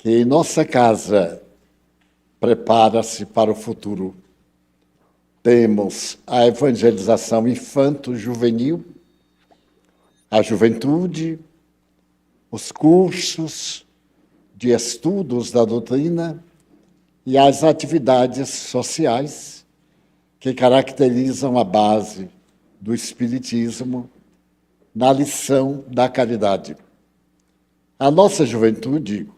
que nossa casa prepara-se para o futuro. Temos a evangelização infanto-juvenil, a juventude, os cursos de estudos da doutrina e as atividades sociais que caracterizam a base do Espiritismo na lição da caridade. A nossa juventude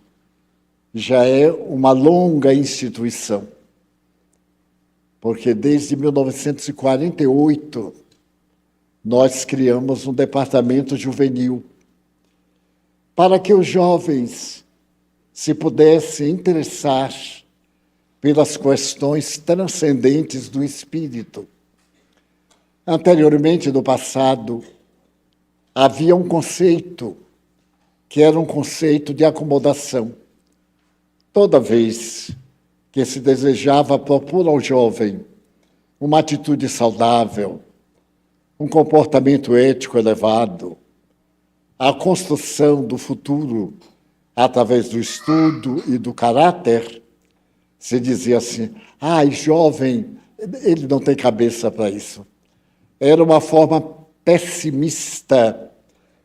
já é uma longa instituição, porque desde 1948 nós criamos um departamento juvenil para que os jovens se pudessem interessar pelas questões transcendentes do espírito. Anteriormente, no passado, havia um conceito que era um conceito de acomodação. Toda vez que se desejava propor ao jovem uma atitude saudável, um comportamento ético elevado, a construção do futuro através do estudo e do caráter, se dizia assim, jovem, ele não tem cabeça para isso. Era uma forma pessimista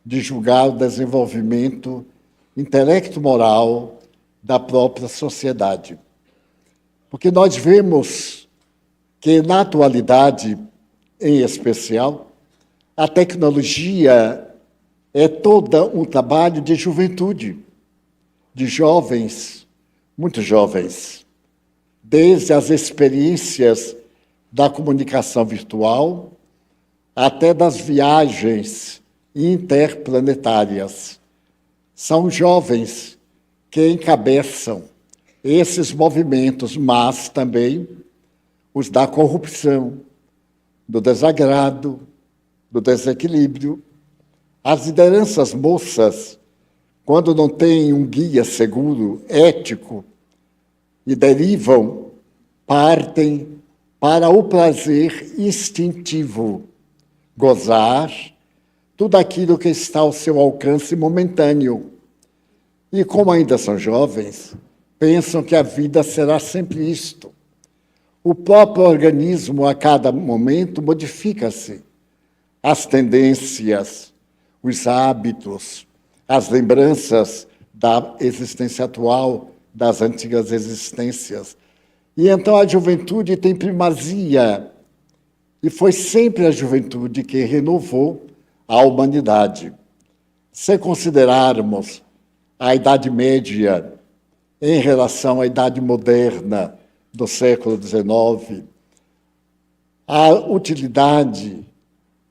de julgar o desenvolvimento intelecto-moral da própria sociedade. Porque nós vemos que, na atualidade, em especial, a tecnologia é todo um trabalho de juventude, de jovens, muito jovens, desde as experiências da comunicação virtual até das viagens interplanetárias. São jovens que encabeçam esses movimentos, mas também os da corrupção, do desagrado, do desequilíbrio. As lideranças moças, quando não têm um guia seguro, ético, e derivam, partem para o prazer instintivo, gozar tudo aquilo que está ao seu alcance momentâneo. E como ainda são jovens, pensam que a vida será sempre isto. O próprio organismo, a cada momento, modifica-se. As tendências, os hábitos, as lembranças da existência atual, das antigas existências. E então a juventude tem primazia. E foi sempre a juventude que renovou a humanidade. Se considerarmos a Idade Média em relação à Idade Moderna do século XIX, a utilidade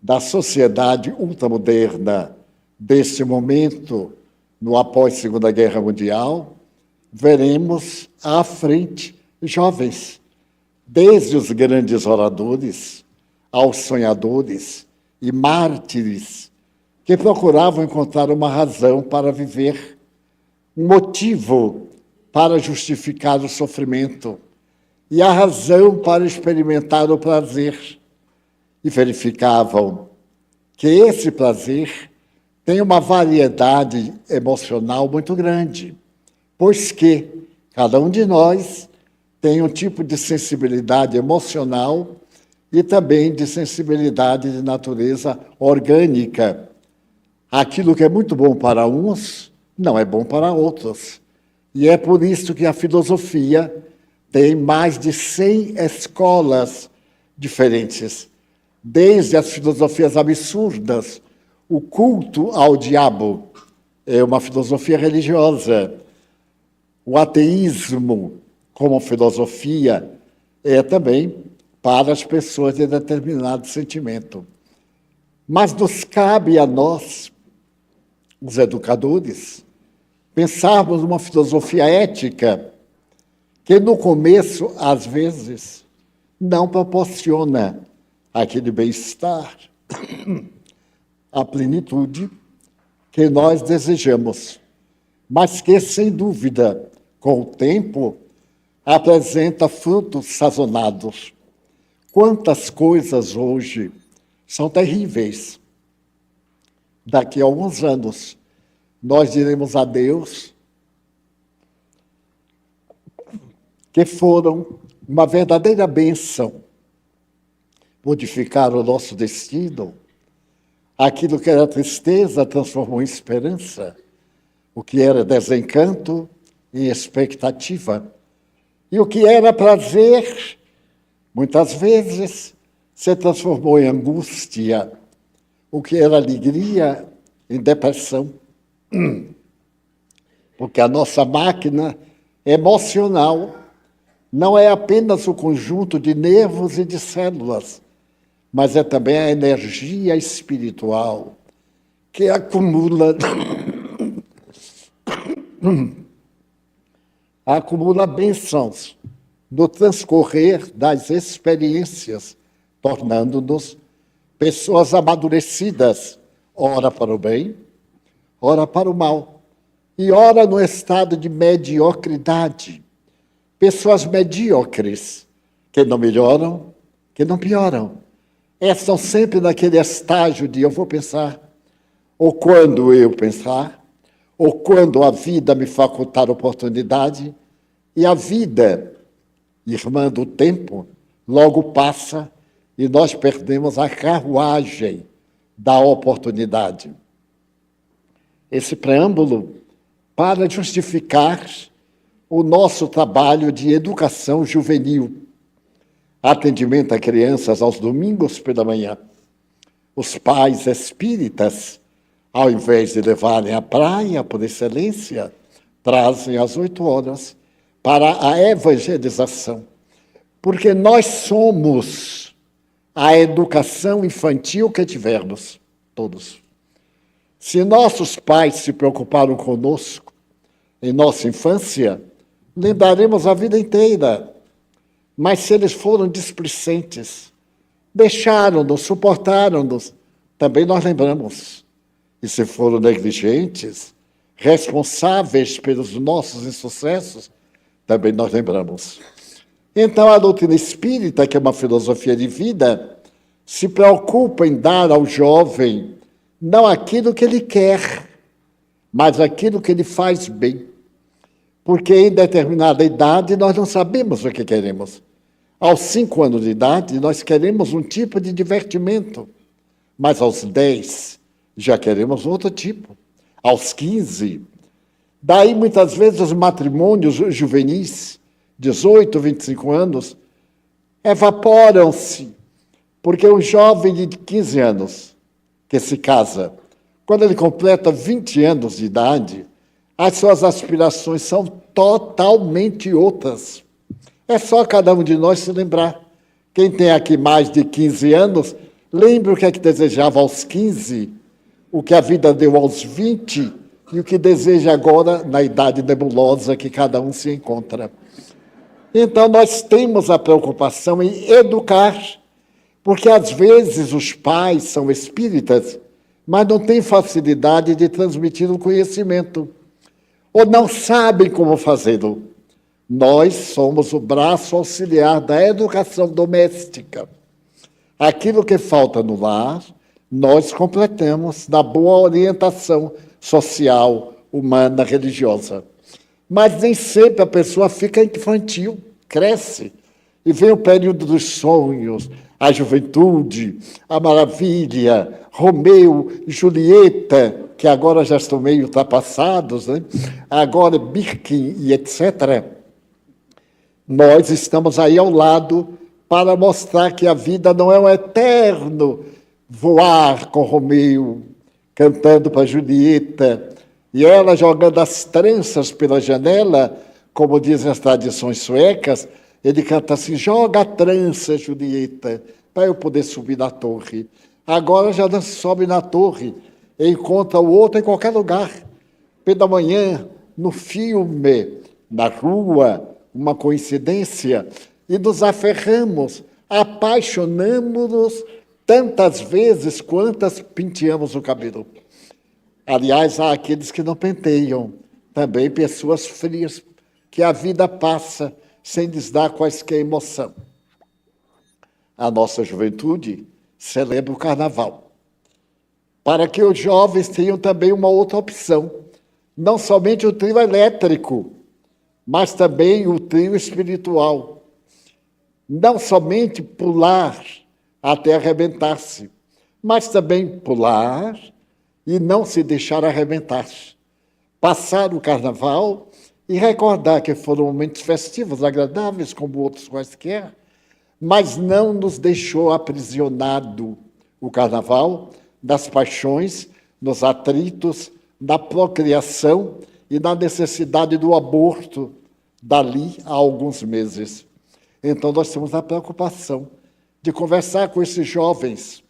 da sociedade ultramoderna deste momento, no após-Segunda Guerra Mundial, veremos à frente jovens, desde os grandes oradores aos sonhadores e mártires que procuravam encontrar uma razão para viver, um motivo para justificar o sofrimento e a razão para experimentar o prazer. E verificavam que esse prazer tem uma variedade emocional muito grande, pois que cada um de nós tem um tipo de sensibilidade emocional e também de sensibilidade de natureza orgânica. Aquilo que é muito bom para uns, não é bom para outros. E é por isso que a filosofia tem mais de 100 escolas diferentes, desde as filosofias absurdas. O culto ao diabo é uma filosofia religiosa. O ateísmo, como filosofia, é também para as pessoas de determinado sentimento. Mas nos cabe a nós, os educadores, pensarmos numa filosofia ética que, no começo, às vezes, não proporciona aquele bem-estar, a plenitude que nós desejamos, mas que, sem dúvida, com o tempo, apresenta frutos sazonados. Quantas coisas hoje são terríveis. Daqui a alguns anos, nós diremos adeus que foram uma verdadeira bênção, modificaram o nosso destino. Aquilo que era tristeza transformou em esperança, o que era desencanto em expectativa, e o que era prazer, muitas vezes, se transformou em angústia, o que era alegria em depressão. Porque a nossa máquina emocional não é apenas o conjunto de nervos e de células, mas é também a energia espiritual que acumula bênçãos no transcorrer das experiências, tornando-nos pessoas amadurecidas, ora para o bem, ora para o mal, e ora no estado de mediocridade. Pessoas medíocres, que não melhoram, que não pioram. Estão sempre naquele estágio de eu vou pensar, ou quando eu pensar, ou quando a vida me facultar oportunidade, e a vida, irmã do tempo, logo passa e nós perdemos a carruagem da oportunidade. Esse preâmbulo para justificar o nosso trabalho de educação juvenil, atendimento a crianças aos domingos pela manhã. Os pais espíritas, ao invés de levarem à praia por excelência, trazem às 8 horas para a evangelização, porque nós somos a educação infantil que tivermos, todos. Se nossos pais se preocuparam conosco em nossa infância, lembraremos a vida inteira. Mas se eles foram displicentes, deixaram-nos, suportaram-nos, também nós lembramos. E se foram negligentes, responsáveis pelos nossos insucessos, também nós lembramos. Então, a doutrina espírita, que é uma filosofia de vida, se preocupa em dar ao jovem não aquilo que ele quer, mas aquilo que ele faz bem. Porque em determinada idade nós não sabemos o que queremos. Aos 5 anos de idade nós queremos um tipo de divertimento, mas aos 10 já queremos outro tipo. Aos 15, daí muitas vezes os matrimônios juvenis, 18, 25 anos, evaporam-se, porque um jovem de 15 anos que se casa, quando ele completa 20 anos de idade, as suas aspirações são totalmente outras. É só cada um de nós se lembrar. Quem tem aqui mais de 15 anos, lembre o que é que desejava aos 15, o que a vida deu aos 20 e o que deseja agora na idade nebulosa que cada um se encontra. Então, nós temos a preocupação em educar, porque às vezes os pais são espíritas, mas não têm facilidade de transmitir o conhecimento, ou não sabem como fazê-lo. Nós somos o braço auxiliar da educação doméstica. Aquilo que falta no lar, nós completamos na boa orientação social, humana, religiosa. Mas nem sempre a pessoa fica infantil, cresce, e vem o período dos sonhos, a juventude, a maravilha, Romeu, Julieta, que agora já estão meio ultrapassados, né? Agora Birkin e etc. Nós estamos aí ao lado para mostrar que a vida não é um eterno voar com Romeu, cantando para Julieta, e ela jogando as tranças pela janela, como dizem as tradições suecas, ele canta assim, joga a trança, Julieta, para eu poder subir na torre. Agora já não sobe na torre, encontra o outro em qualquer lugar. Pela manhã, no filme, na rua, uma coincidência, e nos aferramos, apaixonamos-nos tantas vezes quantas penteamos o cabelo. Aliás, há aqueles que não penteiam, também pessoas frias, que a vida passa sem lhes dar quaisquer emoção. A nossa juventude celebra o carnaval, para que os jovens tenham também uma outra opção, não somente o trio elétrico, mas também o trio espiritual. Não somente pular até arrebentar-se, mas também pular e não se deixar arrebentar. Passar o carnaval e recordar que foram momentos festivos, agradáveis, como outros quaisquer, mas não nos deixou aprisionado o carnaval das paixões, nos atritos, na procriação e na necessidade do aborto dali a alguns meses. Então, nós temos a preocupação de conversar com esses jovens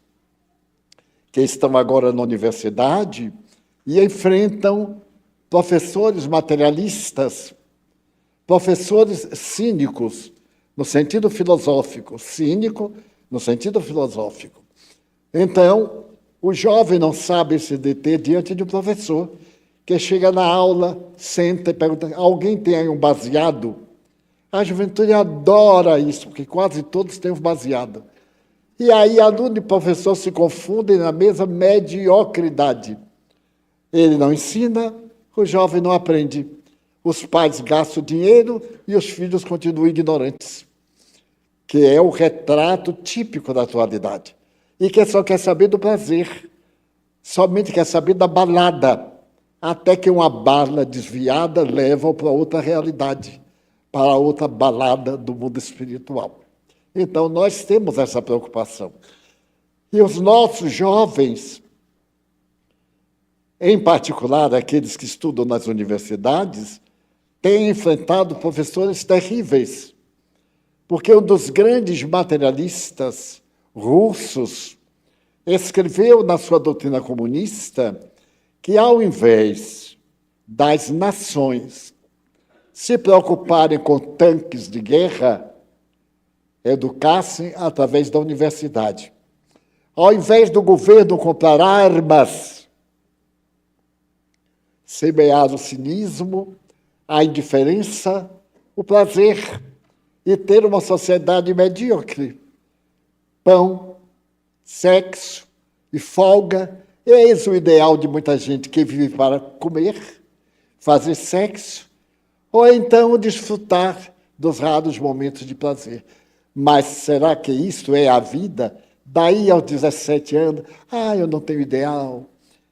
que estão agora na universidade e enfrentam professores materialistas, professores cínicos, no sentido filosófico, cínico no sentido filosófico. Então, o jovem não sabe se deter diante de um professor que chega na aula, senta e pergunta: alguém tem aí um baseado? A juventude adora isso, porque quase todos têm um baseado. E aí, aluno e professor se confundem na mesma mediocridade. Ele não ensina, o jovem não aprende. Os pais gastam dinheiro e os filhos continuam ignorantes, que é o retrato típico da atualidade. E que só quer saber do prazer, somente quer saber da balada, até que uma bala desviada leva para outra realidade, para outra balada do mundo espiritual. Então, nós temos essa preocupação. E os nossos jovens, em particular aqueles que estudam nas universidades, têm enfrentado professores terríveis, porque um dos grandes materialistas russos escreveu na sua doutrina comunista que, ao invés das nações se preocuparem com tanques de guerra, educassem através da universidade. Ao invés do governo comprar armas, semear o cinismo, a indiferença, o prazer e ter uma sociedade medíocre. Pão, sexo e folga, eis o ideal de muita gente que vive para comer, fazer sexo, ou então desfrutar dos raros momentos de prazer. Mas será que isto é a vida? Daí aos 17 anos, eu não tenho ideal,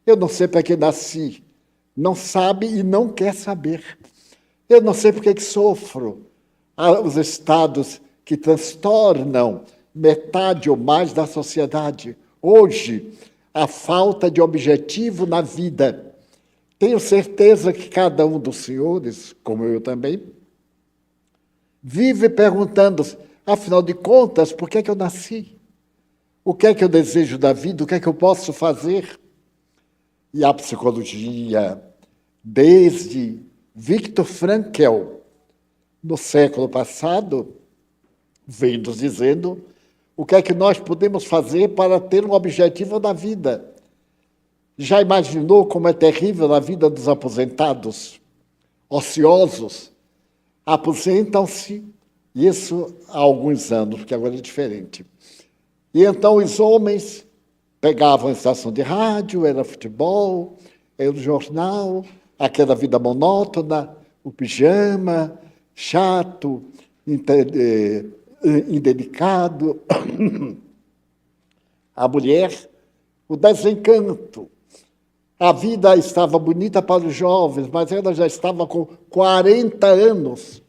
eu não sei para que nasci. Não sabe e não quer saber. Eu não sei por que sofro. Os estados que transtornam metade ou mais da sociedade. Hoje, a falta de objetivo na vida. Tenho certeza que cada um dos senhores, como eu também, vive perguntando-se: afinal de contas, por que é que eu nasci? O que é que eu desejo da vida? O que é que eu posso fazer? E a psicologia, desde Viktor Frankl, no século passado, vem nos dizendo o que é que nós podemos fazer para ter um objetivo na vida. Já imaginou como é terrível a vida dos aposentados, ociosos? Aposentam-se, isso há alguns anos, porque agora é diferente. E então os homens pegavam a estação de rádio, era futebol, era o jornal, aquela vida monótona, o pijama, chato, indelicado. A mulher, o desencanto. A vida estava bonita para os jovens, mas ela já estava com 40 anos.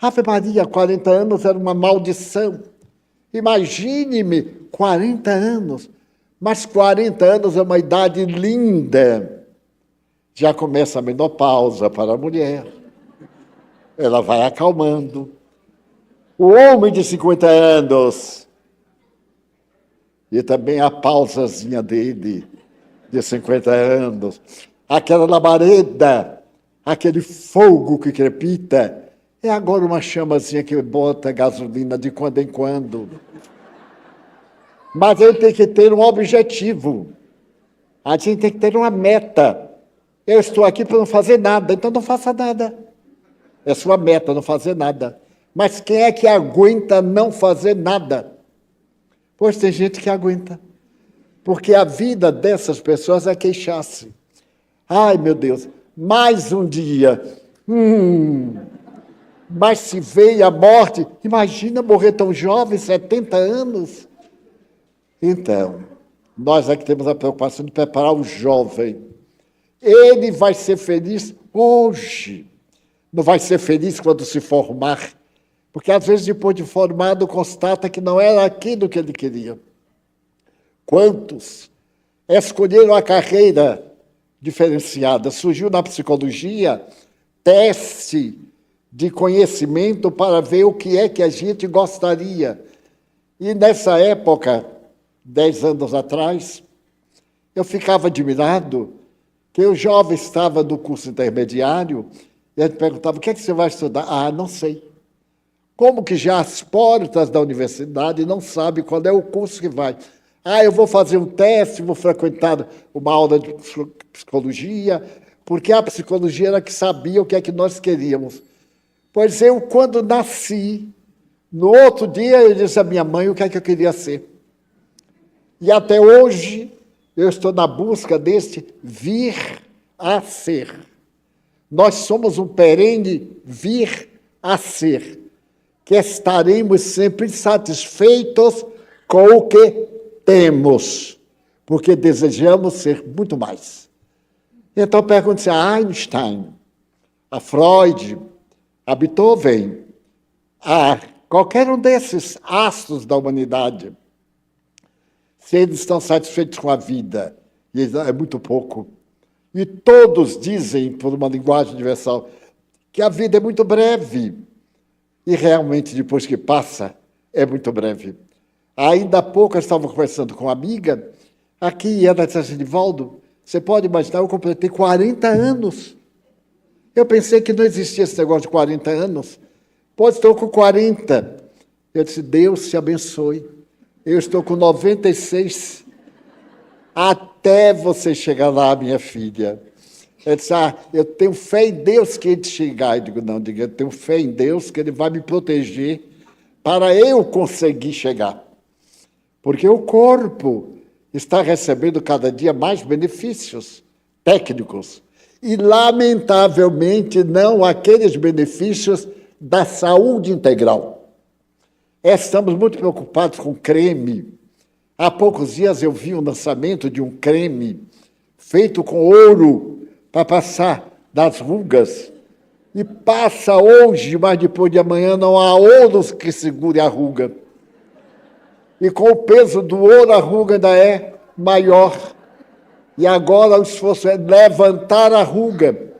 Ave Maria, 40 anos era uma maldição. Imagine-me, 40 anos. Mas 40 anos é uma idade linda. Já começa a menopausa para a mulher. Ela vai acalmando. O homem de 50 anos. E também a pausazinha dele, de 50 anos. Aquela labareda, aquele fogo que crepita. É agora uma chamazinha que bota gasolina de quando em quando. Mas ele tem que ter um objetivo. A gente tem que ter uma meta. Eu estou aqui para não fazer nada, então não faça nada. É sua meta, não fazer nada. Mas quem é que aguenta não fazer nada? Pois tem gente que aguenta. Porque a vida dessas pessoas é queixar-se. Ai, meu Deus, mais um dia. mas se veio a morte, imagina morrer tão jovem, 70 anos. Então, nós aqui temos a preocupação de preparar o jovem. Ele vai ser feliz hoje, não vai ser feliz quando se formar, porque às vezes depois de formado constata que não era aquilo que ele queria. Quantos escolheram a carreira diferenciada? Surgiu na psicologia teste de conhecimento para ver o que é que a gente gostaria. E nessa época, 10 anos atrás, eu ficava admirado que o jovem estava no curso intermediário e a gente perguntava, o que é que você vai estudar? Ah, não sei. Como que já às portas da universidade não sabe qual é o curso que vai? Ah, eu vou fazer um teste, vou frequentar uma aula de psicologia, porque a psicologia era que sabia o que é que nós queríamos. Pois eu, quando nasci, no outro dia eu disse à minha mãe o que é que eu queria ser. E até hoje eu estou na busca deste vir a ser. Nós somos um perene vir a ser, que estaremos sempre satisfeitos com o que temos, porque desejamos ser muito mais. Então pergunte-se a Einstein, a Freud, a Beethoven, a qualquer um desses astros da humanidade, se eles estão satisfeitos com a vida, e é muito pouco, e todos dizem, por uma linguagem universal, que a vida é muito breve, e realmente, depois que passa, é muito breve. Ainda há pouco eu estava conversando com uma amiga, aqui, e ela disse assim, Divaldo, você pode imaginar, eu completei 40 anos. Eu pensei que não existia esse negócio de 40 anos. Pois estou com 40. Eu disse, Deus te abençoe. Eu estou com 96. Até você chegar lá, minha filha. Ele disse, eu tenho fé em Deus que ele te chegar. Eu digo, não, eu tenho fé em Deus que ele vai me proteger para eu conseguir chegar. Porque o corpo está recebendo cada dia mais benefícios técnicos e, lamentavelmente, não aqueles benefícios da saúde integral. Estamos muito preocupados com creme. Há poucos dias eu vi o lançamento de um creme feito com ouro para passar das rugas. E passa hoje, mas depois de amanhã não há ouro que segure a ruga. E com o peso do ouro, a ruga ainda é maior. E agora o esforço é levantar a ruga.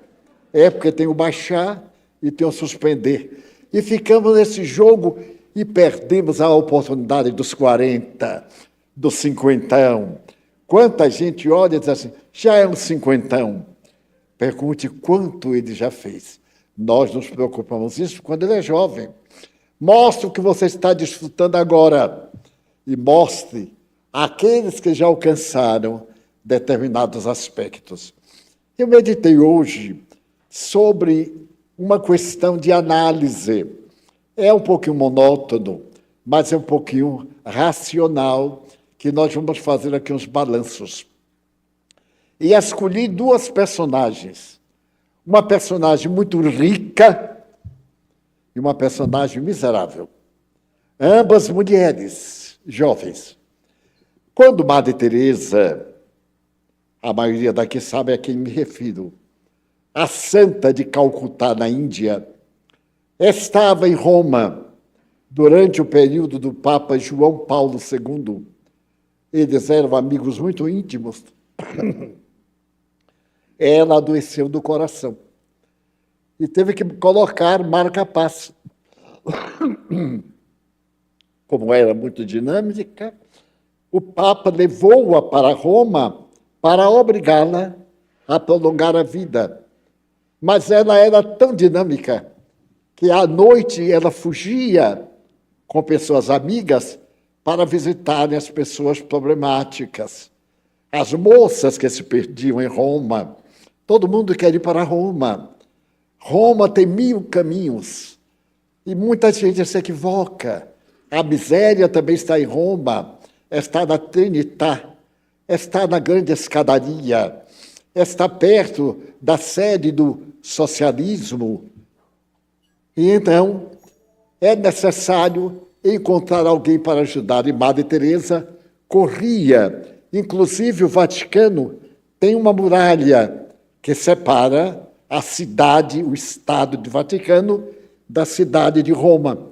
É porque tem o baixar e tem o suspender. E ficamos nesse jogo e perdemos a oportunidade dos 40, dos 50. Quanta gente olha e diz assim, já é um 50. Pergunte quanto ele já fez. Nós nos preocupamos isso quando ele é jovem. Mostre o que você está desfrutando agora e mostre àqueles que já alcançaram determinados aspectos. Eu meditei hoje sobre uma questão de análise. É um pouquinho monótono, mas é um pouquinho racional, que nós vamos fazer aqui uns balanços. E escolhi duas personagens. Uma personagem muito rica e uma personagem miserável. Ambas mulheres, jovens. Quando Madre Teresa, a maioria daqui sabe a quem me refiro, a santa de Calcutá, na Índia, estava em Roma durante o período do Papa João Paulo II. Eles eram amigos muito íntimos. Ela adoeceu do coração e teve que colocar marca-passo. Como era muito dinâmica, o Papa levou-a para Roma para obrigá-la a prolongar a vida. Mas ela era tão dinâmica que à noite ela fugia com pessoas amigas para visitarem as pessoas problemáticas. As moças que se perdiam em Roma. Todo mundo quer ir para Roma. Roma tem 1000 caminhos. E muita gente se equivoca. A miséria também está em Roma, está na Trinità, está na Grande Escadaria, está perto da sede do socialismo. E então é necessário encontrar alguém para ajudar. E Madre Teresa corria. Inclusive, o Vaticano tem uma muralha que separa a cidade, o Estado do Vaticano, da cidade de Roma.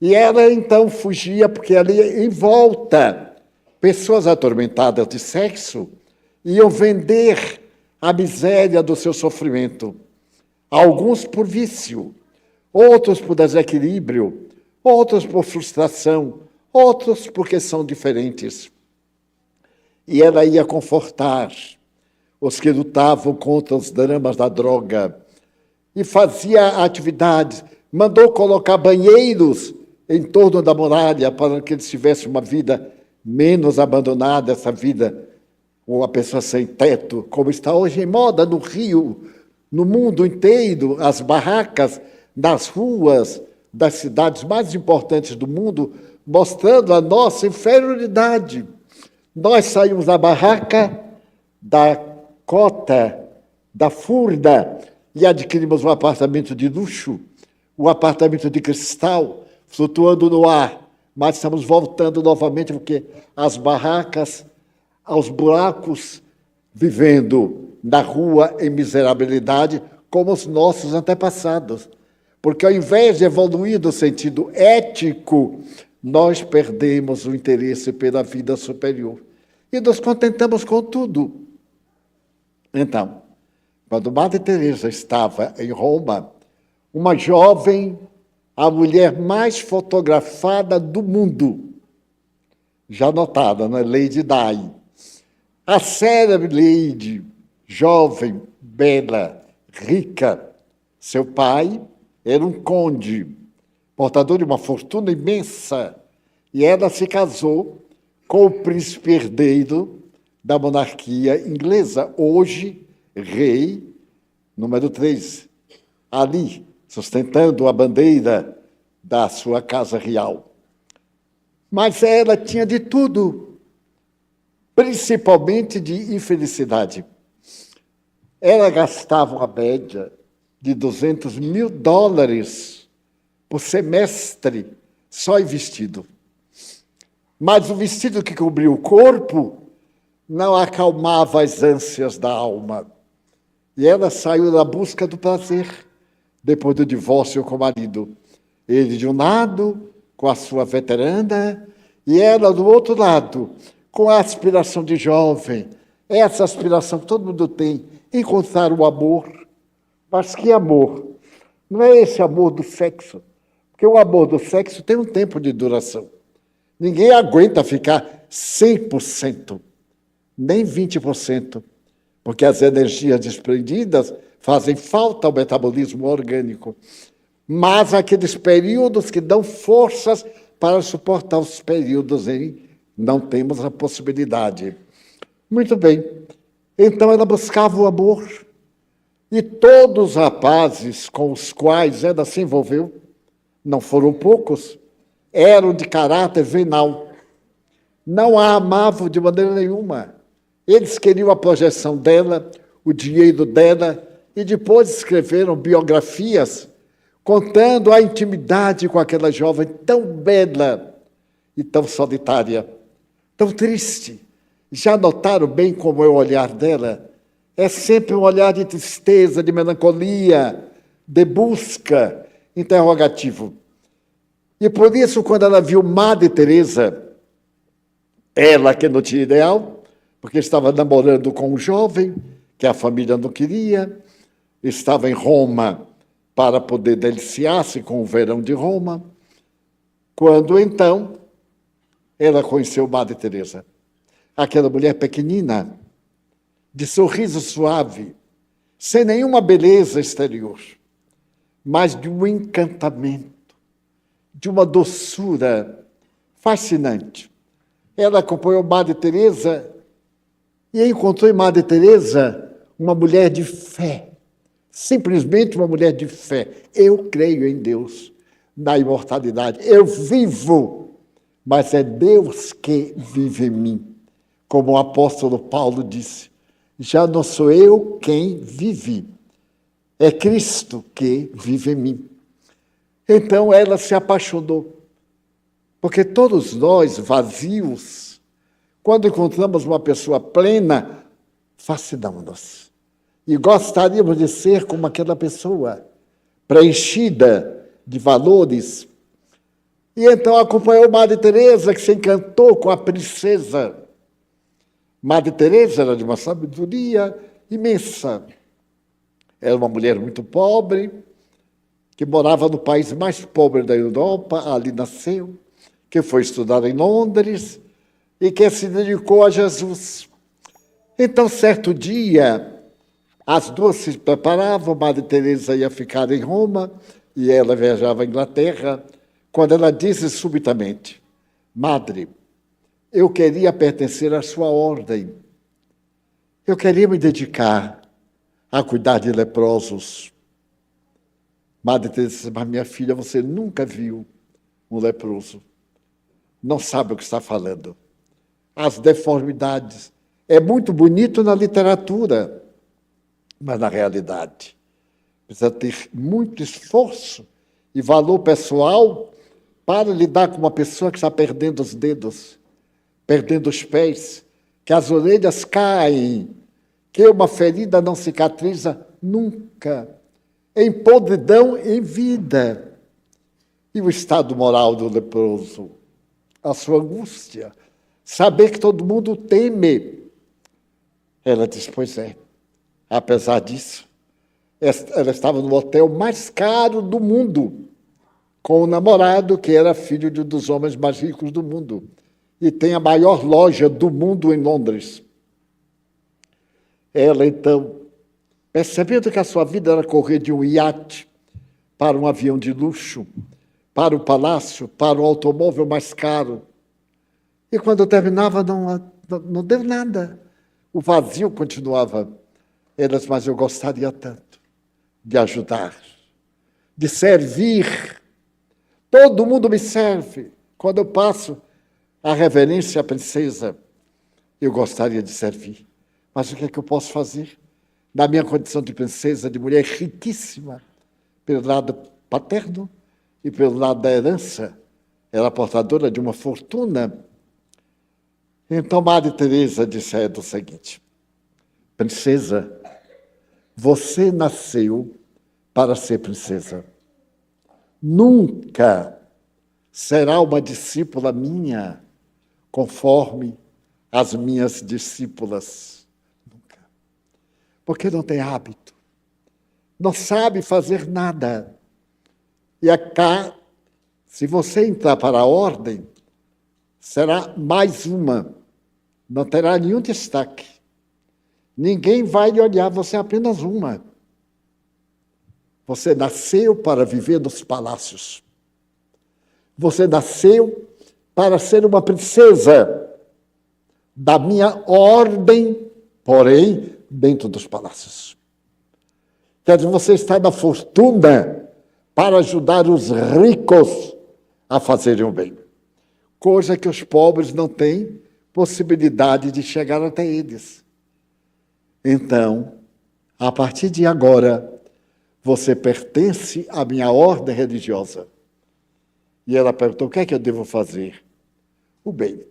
E ela, então, fugia, porque ali em volta, pessoas atormentadas de sexo iam vender a miséria do seu sofrimento. Alguns por vício, outros por desequilíbrio, outros por frustração, outros porque são diferentes. E ela ia confortar os que lutavam contra os dramas da droga e fazia atividades, mandou colocar banheiros em torno da muralha para que eles tivessem uma vida menos abandonada, essa vida com uma pessoa sem teto, como está hoje em moda no Rio, no mundo inteiro, as barracas nas ruas das cidades mais importantes do mundo, mostrando a nossa inferioridade. Nós saímos da barraca, da cota, da furda, e adquirimos um apartamento de luxo, um apartamento de cristal, flutuando no ar, mas estamos voltando novamente, porque as barracas, aos buracos, vivendo na rua em miserabilidade, como os nossos antepassados. Porque ao invés de evoluir no sentido ético, nós perdemos o interesse pela vida superior. E nos contentamos com tudo. Então, quando Madre Teresa estava em Roma, uma jovem, a mulher mais fotografada do mundo, já notada, né? Lady Di. A célebre Lady, jovem, bela, rica. Seu pai era um conde, portador de uma fortuna imensa, e ela se casou com o príncipe herdeiro da monarquia inglesa, hoje rei número 3, ali, sustentando a bandeira da sua casa real. Mas ela tinha de tudo, principalmente de infelicidade. Ela gastava uma média de $200.000 por semestre só em vestido. Mas o vestido que cobria o corpo não acalmava as ânsias da alma. E ela saiu na busca do prazer, depois do divórcio com o marido. Ele de um lado, com a sua veterana, e ela do outro lado, com a aspiração de jovem. Essa aspiração que todo mundo tem, encontrar o amor. Mas que amor? Não é esse amor do sexo. Porque o amor do sexo tem um tempo de duração. Ninguém aguenta ficar 100%, nem 20%, porque as energias desprendidas fazem falta ao metabolismo orgânico. Mas aqueles períodos que dão forças para suportar os períodos em não temos a possibilidade. Muito bem. Então ela buscava o amor. E todos os rapazes com os quais ela se envolveu, não foram poucos, eram de caráter venal. Não a amavam de maneira nenhuma. Eles queriam a projeção dela, o dinheiro dela, e depois escreveram biografias contando a intimidade com aquela jovem tão bela e tão solitária, tão triste. Já notaram bem como é o olhar dela? É sempre um olhar de tristeza, de melancolia, de busca, interrogativo. E por isso, quando ela viu Madre Teresa, ela que não tinha ideal, porque estava namorando com um jovem que a família não queria, estava em Roma para poder deliciar-se com o verão de Roma, quando então ela conheceu Madre Teresa, aquela mulher pequenina, de sorriso suave, sem nenhuma beleza exterior, mas de um encantamento, de uma doçura fascinante. Ela acompanhou Madre Teresa e encontrou em Madre Teresa uma mulher de fé, simplesmente uma mulher de fé. Eu creio em Deus, na imortalidade. Eu vivo, mas é Deus que vive em mim. Como o apóstolo Paulo disse, já não sou eu quem vive, é Cristo que vive em mim. Então ela se apaixonou. Porque todos nós, vazios, quando encontramos uma pessoa plena, fascinamos-nos. E gostaríamos de ser como aquela pessoa, preenchida de valores. E então acompanhou Madre Teresa, que se encantou com a princesa. Madre Teresa era de uma sabedoria imensa. Era uma mulher muito pobre, que morava no país mais pobre da Europa, ali nasceu, que foi estudar em Londres e que se dedicou a Jesus. Então, certo dia, as duas se preparavam, Madre Teresa ia ficar em Roma e ela viajava à Inglaterra, quando ela disse subitamente: Madre, eu queria pertencer à sua ordem. Eu queria me dedicar a cuidar de leprosos. Madre Teresa disse: mas minha filha, você nunca viu um leproso. Não sabe o que está falando. As deformidades. É muito bonito na literatura, mas na realidade precisa ter muito esforço e valor pessoal para lidar com uma pessoa que está perdendo os dedos, perdendo os pés, que as orelhas caem, que uma ferida não cicatriza nunca, em podridão, em vida. E o estado moral do leproso, a sua angústia, saber que todo mundo o teme. Ela diz: pois é, apesar disso, ela estava no hotel mais caro do mundo, com um namorado que era filho de um dos homens mais ricos do mundo, e tem a maior loja do mundo em Londres. Ela, então, percebendo que a sua vida era correr de um iate para um avião de luxo, para o palácio, para o automóvel mais caro, e quando terminava não deu nada. O vazio continuava. Ela disse: mas eu gostaria tanto de ajudar, de servir. Todo mundo me serve. Quando eu passo a reverência à princesa, eu gostaria de servir. Mas o que é que eu posso fazer? Na minha condição de princesa, de mulher riquíssima, pelo lado paterno e pelo lado da herança, era portadora de uma fortuna. Então, Madre Teresa disse a ela o seguinte: princesa, você nasceu para ser princesa. Nunca será uma discípula minha conforme as minhas discípulas. Nunca. Porque não tem hábito, não sabe fazer nada. E cá, se você entrar para a ordem, será mais uma, não terá nenhum destaque. Ninguém vai lhe olhar, você é apenas uma. Você nasceu para viver nos palácios. Você nasceu para ser uma princesa da minha ordem, porém, dentro dos palácios. Quer dizer, você está na fortuna para ajudar os ricos a fazerem o bem. Coisa que os pobres não têm possibilidade de chegar até eles. Então, a partir de agora, você pertence à minha ordem religiosa. E ela perguntou: o que é que eu devo fazer? O bem.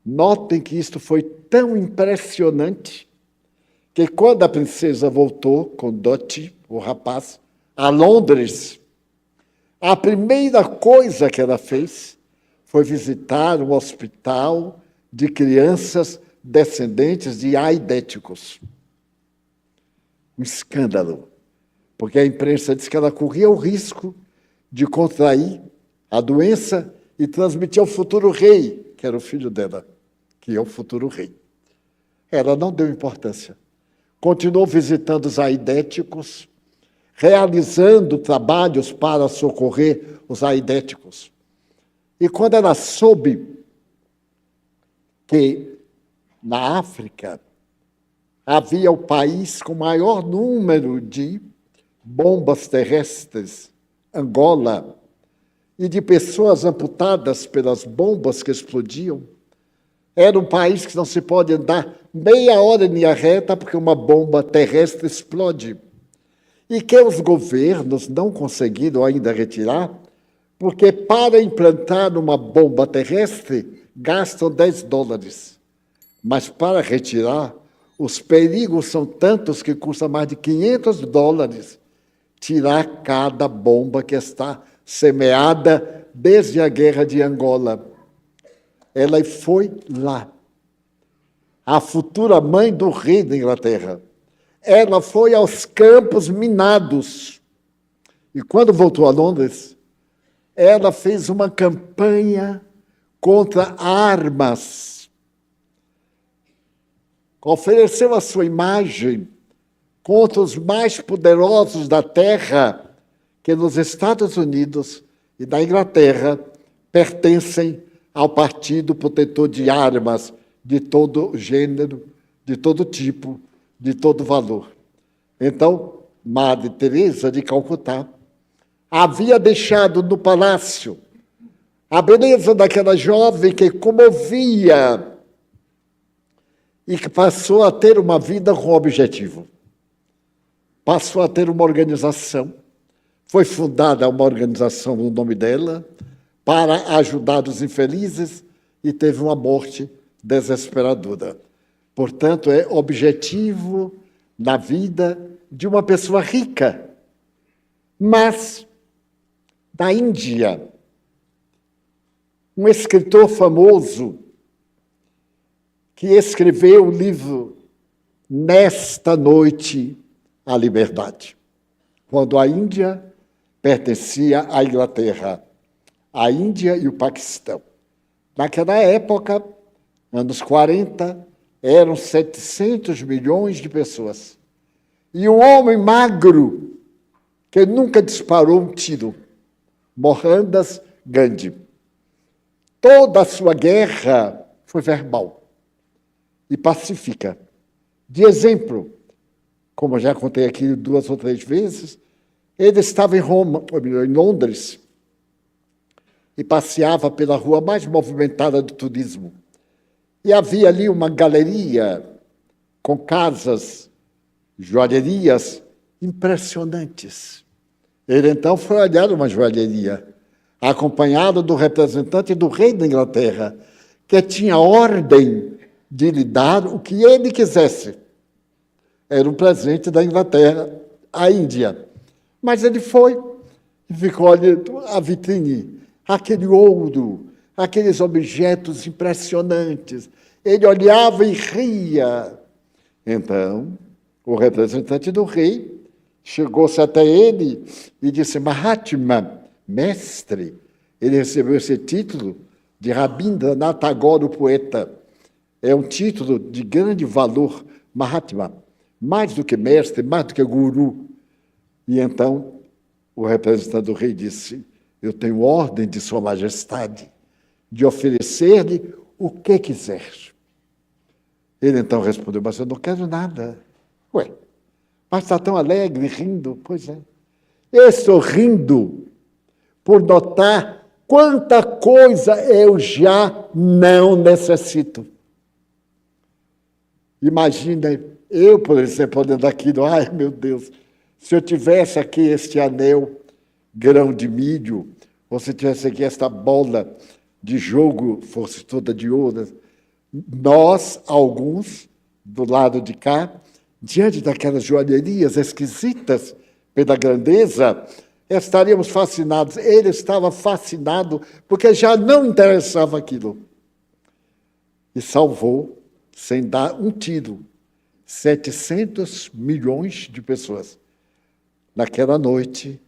Notem que isto foi tão impressionante que quando a princesa voltou com Dottie, o rapaz, a Londres, a primeira coisa que ela fez foi visitar um hospital de crianças descendentes de aidéticos. Um escândalo, porque a imprensa disse que ela corria o risco de contrair a doença e transmitir ao futuro rei, que era o filho dela, que é o futuro rei. Ela não deu importância. Continuou visitando os aidéticos, realizando trabalhos para socorrer os aidéticos. E quando ela soube que na África havia o país com maior número de bombas terrestres, Angola, e de pessoas amputadas pelas bombas que explodiam, era um país que não se pode andar meia hora em linha reta porque uma bomba terrestre explode. e que os governos não conseguiram ainda retirar, porque para implantar uma bomba terrestre gastam $10. Mas para retirar, os perigos são tantos que custa mais de $500 tirar cada bomba que está semeada desde a guerra de Angola. Ela foi lá. A futura mãe do rei da Inglaterra. Ela foi aos campos minados. E quando voltou a Londres, ela fez uma campanha contra armas. Ofereceu a sua imagem contra os mais poderosos da terra, que nos Estados Unidos e na Inglaterra pertencem ao Partido Protetor de Armas de todo gênero, de todo tipo, de todo valor. Então, Madre Teresa de Calcutá havia deixado no palácio a beleza daquela jovem que comovia e que passou a ter uma vida com objetivo. Passou a ter uma organização. Foi fundada uma organização no nome dela para ajudar os infelizes e teve uma morte desesperadora. Portanto, é objetivo na vida de uma pessoa rica. Mas, na Índia, um escritor famoso que escreveu o livro Nesta Noite, a Liberdade, quando a Índia pertencia à Inglaterra, a Índia e o Paquistão. Naquela época, anos 40, eram 700 milhões de pessoas. E um homem magro, que nunca disparou um tiro, Mohandas Gandhi. Toda a sua guerra foi verbal e pacífica. De exemplo, como eu já contei aqui 2 ou 3 vezes, ele estava em Londres, e passeava pela rua mais movimentada do turismo. E havia ali uma galeria com casas, joalherias impressionantes. Ele então foi olhar uma joalheria, acompanhado do representante do rei da Inglaterra, que tinha ordem de lhe dar o que ele quisesse. Era um presente da Inglaterra à Índia. Mas ele foi e ficou olhando a vitrine, aquele ouro, aqueles objetos impressionantes. Ele olhava e ria. Então, o representante do rei chegou-se até ele e disse: Mahatma, mestre. Ele recebeu esse título de Rabindranath Tagore, o poeta. É um título de grande valor, Mahatma, mais do que mestre, mais do que guru. E então o representante do rei disse: eu tenho ordem de Sua Majestade de oferecer-lhe o que quiser. Ele então respondeu: mas eu não quero nada. Ué, mas está tão alegre, rindo. Pois é. Eu estou rindo por notar quanta coisa eu já não necessito. Imagina, eu, por exemplo, olhando aquilo, ai meu Deus, se eu tivesse aqui este anel, grão de milho, ou se tivesse aqui esta bola de jogo, fosse toda de ouro, nós, alguns, do lado de cá, diante daquelas joalherias esquisitas pela grandeza, estaríamos fascinados. Ele estava fascinado porque já não interessava aquilo. E salvou, sem dar um tiro, 700 milhões de pessoas. Naquela noite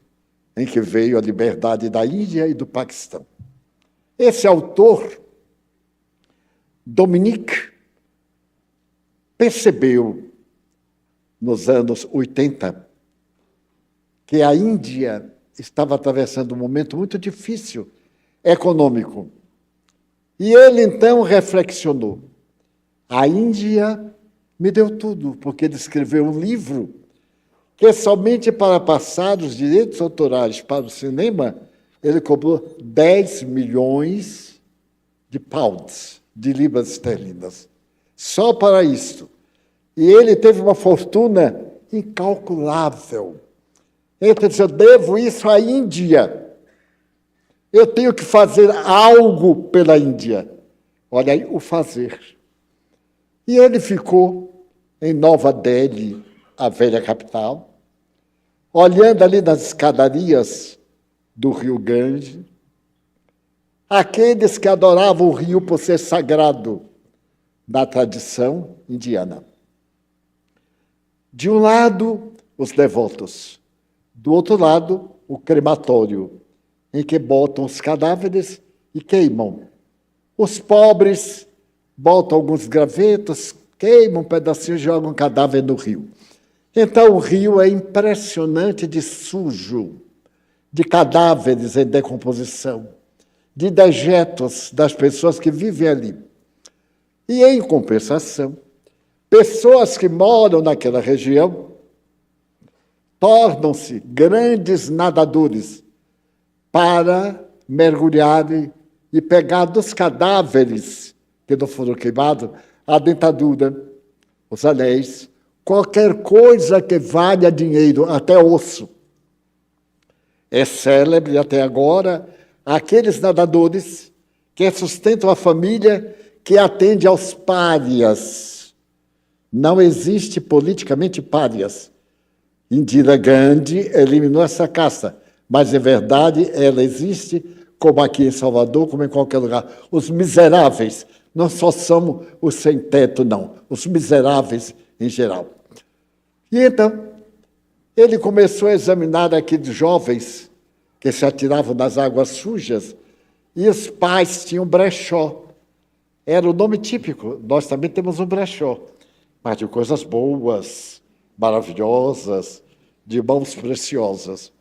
em que veio a liberdade da Índia e do Paquistão. Esse autor, Dominique, percebeu, nos anos 80, que a Índia estava atravessando um momento muito difícil, econômico. E ele, então, reflexionou. A Índia me deu tudo, porque ele escreveu um livro que somente para passar os direitos autorais para o cinema, ele cobrou 10 milhões de pounds, de libras esterlinas, só para isso. E ele teve uma fortuna incalculável. Então, eu devo isso à Índia. Eu tenho que fazer algo pela Índia. Olha aí o fazer. E ele ficou em Nova Delhi, a velha capital, olhando ali nas escadarias do rio Gange, aqueles que adoravam o rio por ser sagrado na tradição indiana. De um lado, os devotos. Do outro lado, o crematório, em que botam os cadáveres e queimam. Os pobres botam alguns gravetos, queimam um pedacinho e jogam um cadáver no rio. Então, o rio é impressionante de sujo, de cadáveres em decomposição, de dejetos das pessoas que vivem ali. E, em compensação, pessoas que moram naquela região tornam-se grandes nadadores para mergulharem e pegar dos cadáveres que não foram queimados a dentadura, os anéis, qualquer coisa que valha dinheiro, até osso. É célebre até agora aqueles nadadores que sustentam a família que atende aos párias. Não existe politicamente párias. Indira Gandhi eliminou essa caça, mas, em verdade, ela existe, como aqui em Salvador, como em qualquer lugar. Os miseráveis, não só são os sem-teto, não. Os miseráveis em geral. E então, ele começou a examinar aqueles jovens que se atiravam nas águas sujas, e os pais tinham brechó. Era o nome típico. Nós também temos um brechó, mas de coisas boas, maravilhosas, de mãos preciosas.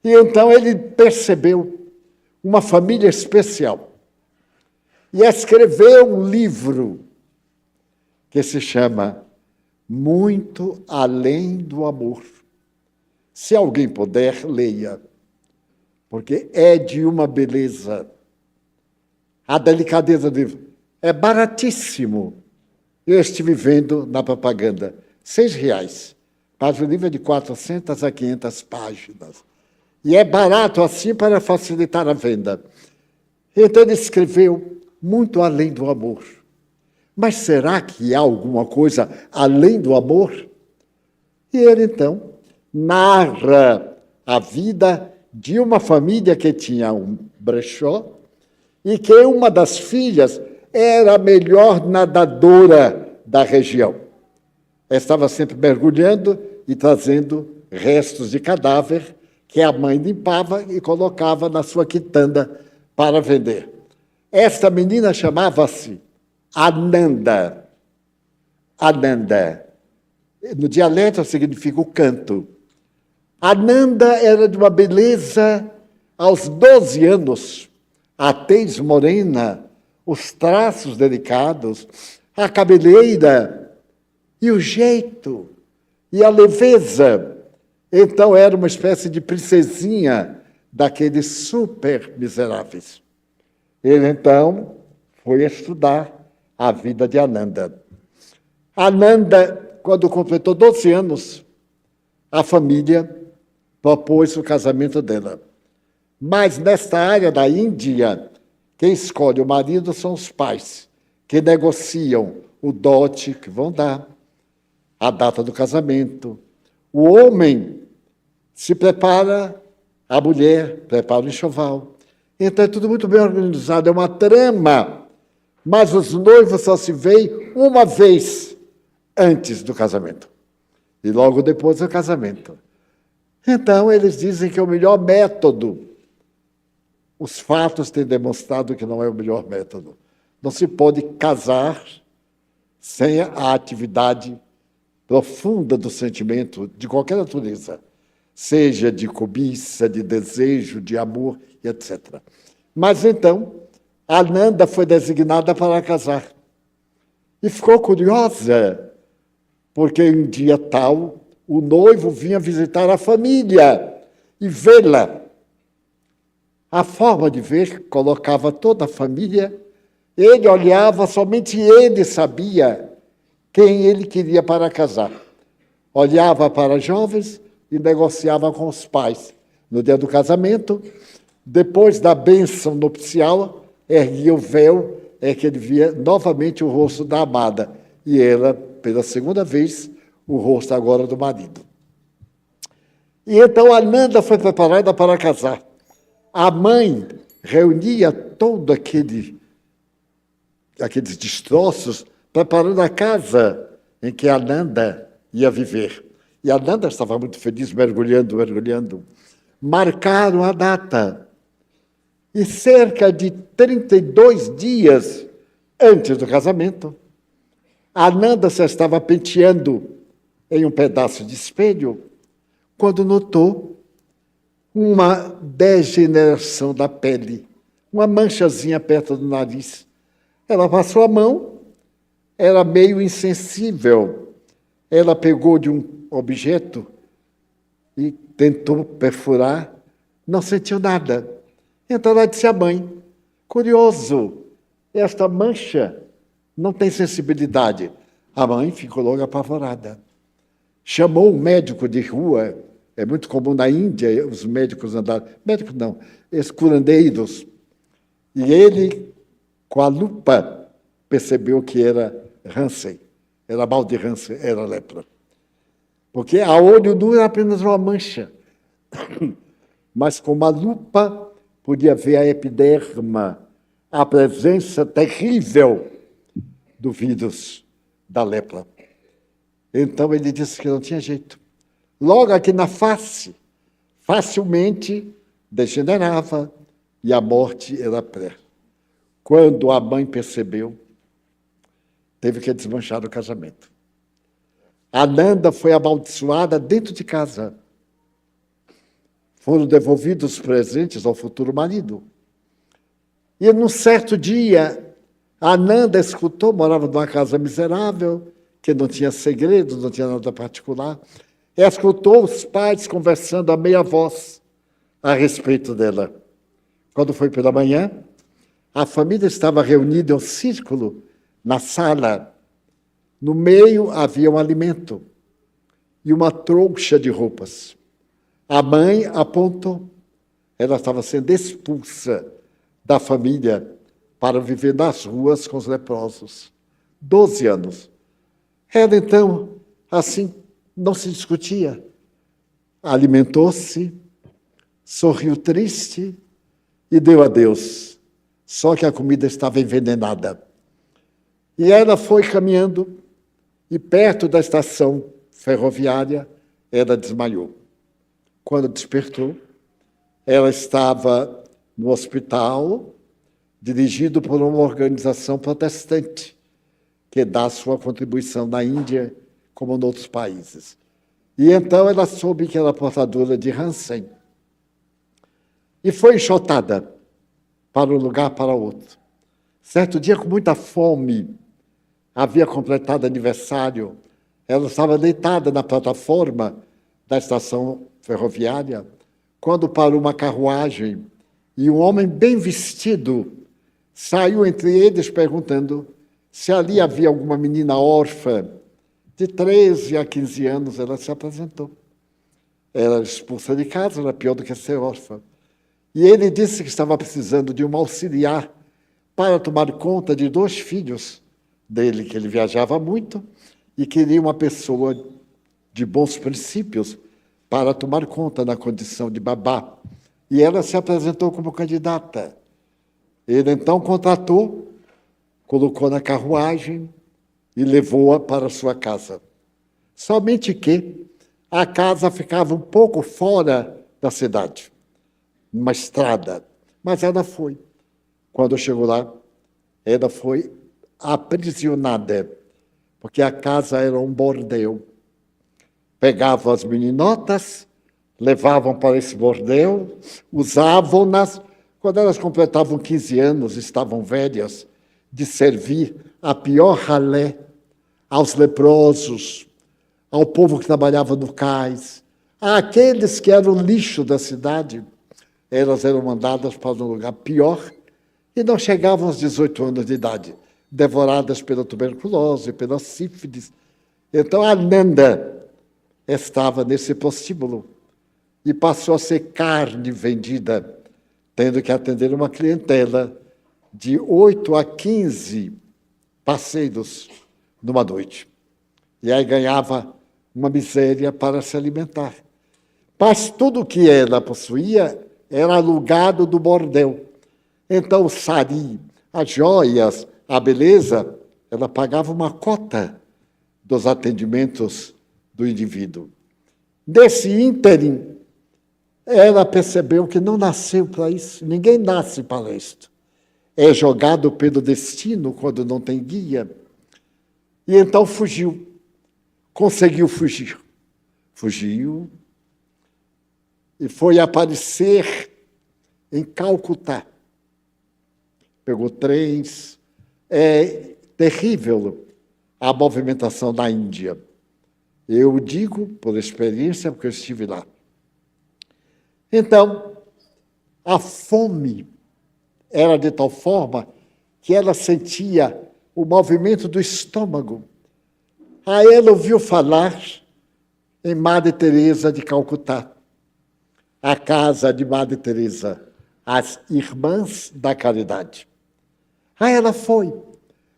E então ele percebeu uma família especial e escreveu um livro que se chama Muito Além do Amor. Se alguém puder, leia, porque é de uma beleza. A delicadeza do livro é baratíssimo. Eu estive vendo na propaganda, R$6, mas o livro é de 400 a 500 páginas. E é barato assim para facilitar a venda. Então ele escreveu Muito Além do Amor. Mas será que há alguma coisa além do amor? E ele, então, narra a vida de uma família que tinha um brechó e que uma das filhas era a melhor nadadora da região. Estava sempre mergulhando e trazendo restos de cadáver que a mãe limpava e colocava na sua quitanda para vender. Esta menina chamava-se Ananda. Ananda. No dialeto significa o canto. Ananda era de uma beleza aos 12 anos, a tez morena, os traços delicados, a cabeleira e o jeito e a leveza. Então era uma espécie de princesinha daqueles super miseráveis. Ele, então, foi estudar a vida de Ananda. Ananda, quando completou 12 anos, a família propôs o casamento dela. Mas, nesta área da Índia, quem escolhe o marido são os pais, que negociam o dote que vão dar, a data do casamento. O homem se prepara, a mulher prepara o enxoval. Então é tudo muito bem organizado, é uma trama, mas os noivos só se veem uma vez antes do casamento e logo depois do casamento. Então eles dizem que é o melhor método. Os fatos têm demonstrado que não é o melhor método. Não se pode casar sem a atividade profunda do sentimento de qualquer natureza, seja de cobiça, de desejo, de amor, etc. Mas então, Ananda foi designada para casar. E ficou curiosa, porque um dia tal, o noivo vinha visitar a família e vê-la. A forma de ver colocava toda a família, ele olhava, somente ele sabia quem ele queria para casar. Olhava para jovens, e negociava com os pais. No dia do casamento, depois da bênção nupcial, erguia o véu, é que ele via novamente o rosto da amada. E ela, pela segunda vez, o rosto agora do marido. E então a Nanda foi preparada para casar. A mãe reunia todo aqueles destroços, preparando a casa em que a Nanda ia viver. E a Nanda estava muito feliz, mergulhando. Marcaram a data. E cerca de 32 dias antes do casamento, a Nanda se estava penteando em um pedaço de espelho, quando notou uma degeneração da pele, uma manchazinha perto do nariz. Ela passou a mão, era meio insensível. Ela pegou de um objeto e tentou perfurar, não sentiu nada. Então ela disse à mãe, curioso, esta mancha não tem sensibilidade. A mãe ficou logo apavorada. Chamou um médico de rua, é muito comum na Índia os médicos andarem, médicos não, os curandeiros, e ele, com a lupa, percebeu que era Hansen, era mal de Hansen, era lepra. Porque a olho nu era apenas uma mancha, mas com uma lupa podia ver a epiderma, a presença terrível do vírus da lepra. Então ele disse que não tinha jeito. Logo aqui na face, facilmente degenerava e a morte era perto. Quando a mãe percebeu, teve que desmanchar o casamento. A Nanda foi amaldiçoada dentro de casa. Foram devolvidos os presentes ao futuro marido. E num certo dia, a Nanda escutou, morava numa casa miserável, que não tinha segredos, não tinha nada particular, e escutou os pais conversando a meia voz a respeito dela. Quando foi pela manhã, a família estava reunida em um círculo na sala. No meio havia um alimento e uma trouxa de roupas. A mãe apontou. Ela estava sendo expulsa da família para viver nas ruas com os leprosos. 12 anos. Ela, então, assim, não se discutia. Alimentou-se, sorriu triste e deu adeus. Só que a comida estava envenenada. E ela foi caminhando e, perto da estação ferroviária, ela desmaiou. Quando despertou, ela estava no hospital, dirigido por uma organização protestante, que dá sua contribuição na Índia, como em outros países. E então ela soube que era portadora de Hansen. E foi enxotada para um lugar para outro. Certo dia, com muita fome, havia completado aniversário, ela estava deitada na plataforma da estação ferroviária, quando parou uma carruagem e um homem bem vestido saiu entre eles perguntando se ali havia alguma menina órfã. De 13 a 15 anos, ela se apresentou. Era expulsa de casa, era pior do que ser órfã. E ele disse que estava precisando de um auxiliar para tomar conta de 2 filhos dele, que ele viajava muito, e queria uma pessoa de bons princípios para tomar conta na condição de babá. E ela se apresentou como candidata. Ele então contratou, colocou na carruagem e levou-a para sua casa. Somente que a casa ficava um pouco fora da cidade, numa estrada. Mas ela foi. Quando chegou lá, ela foi aprisionada, porque a casa era um bordel. Pegavam as meninotas, levavam para esse bordel, usavam-nas. Quando elas completavam 15 anos, estavam velhas, de servir a pior ralé aos leprosos, ao povo que trabalhava no cais, àqueles que eram o lixo da cidade. Elas eram mandadas para um lugar pior e não chegavam aos 18 anos de idade, devoradas pela tuberculose, pela sífilis. Então, a Nanda estava nesse prostíbulo e passou a ser carne vendida, tendo que atender uma clientela de 8 a 15 parceiros numa noite. E aí ganhava uma miséria para se alimentar. Mas tudo que ela possuía era alugado do bordel. Então, o sari, as joias, a beleza, ela pagava uma cota dos atendimentos do indivíduo. Nesse ínterim, ela percebeu que não nasceu para isso. Ninguém nasce para isto. É jogado pelo destino quando não tem guia. E então fugiu. Conseguiu fugir. Fugiu e foi aparecer em Calcutá. Pegou trens. É terrível a movimentação na Índia. Eu digo por experiência, porque eu estive lá. Então, a fome era de tal forma que ela sentia o movimento do estômago. Aí ela ouviu falar em Madre Teresa de Calcutá, a casa de Madre Teresa, as Irmãs da Caridade. Aí ela foi.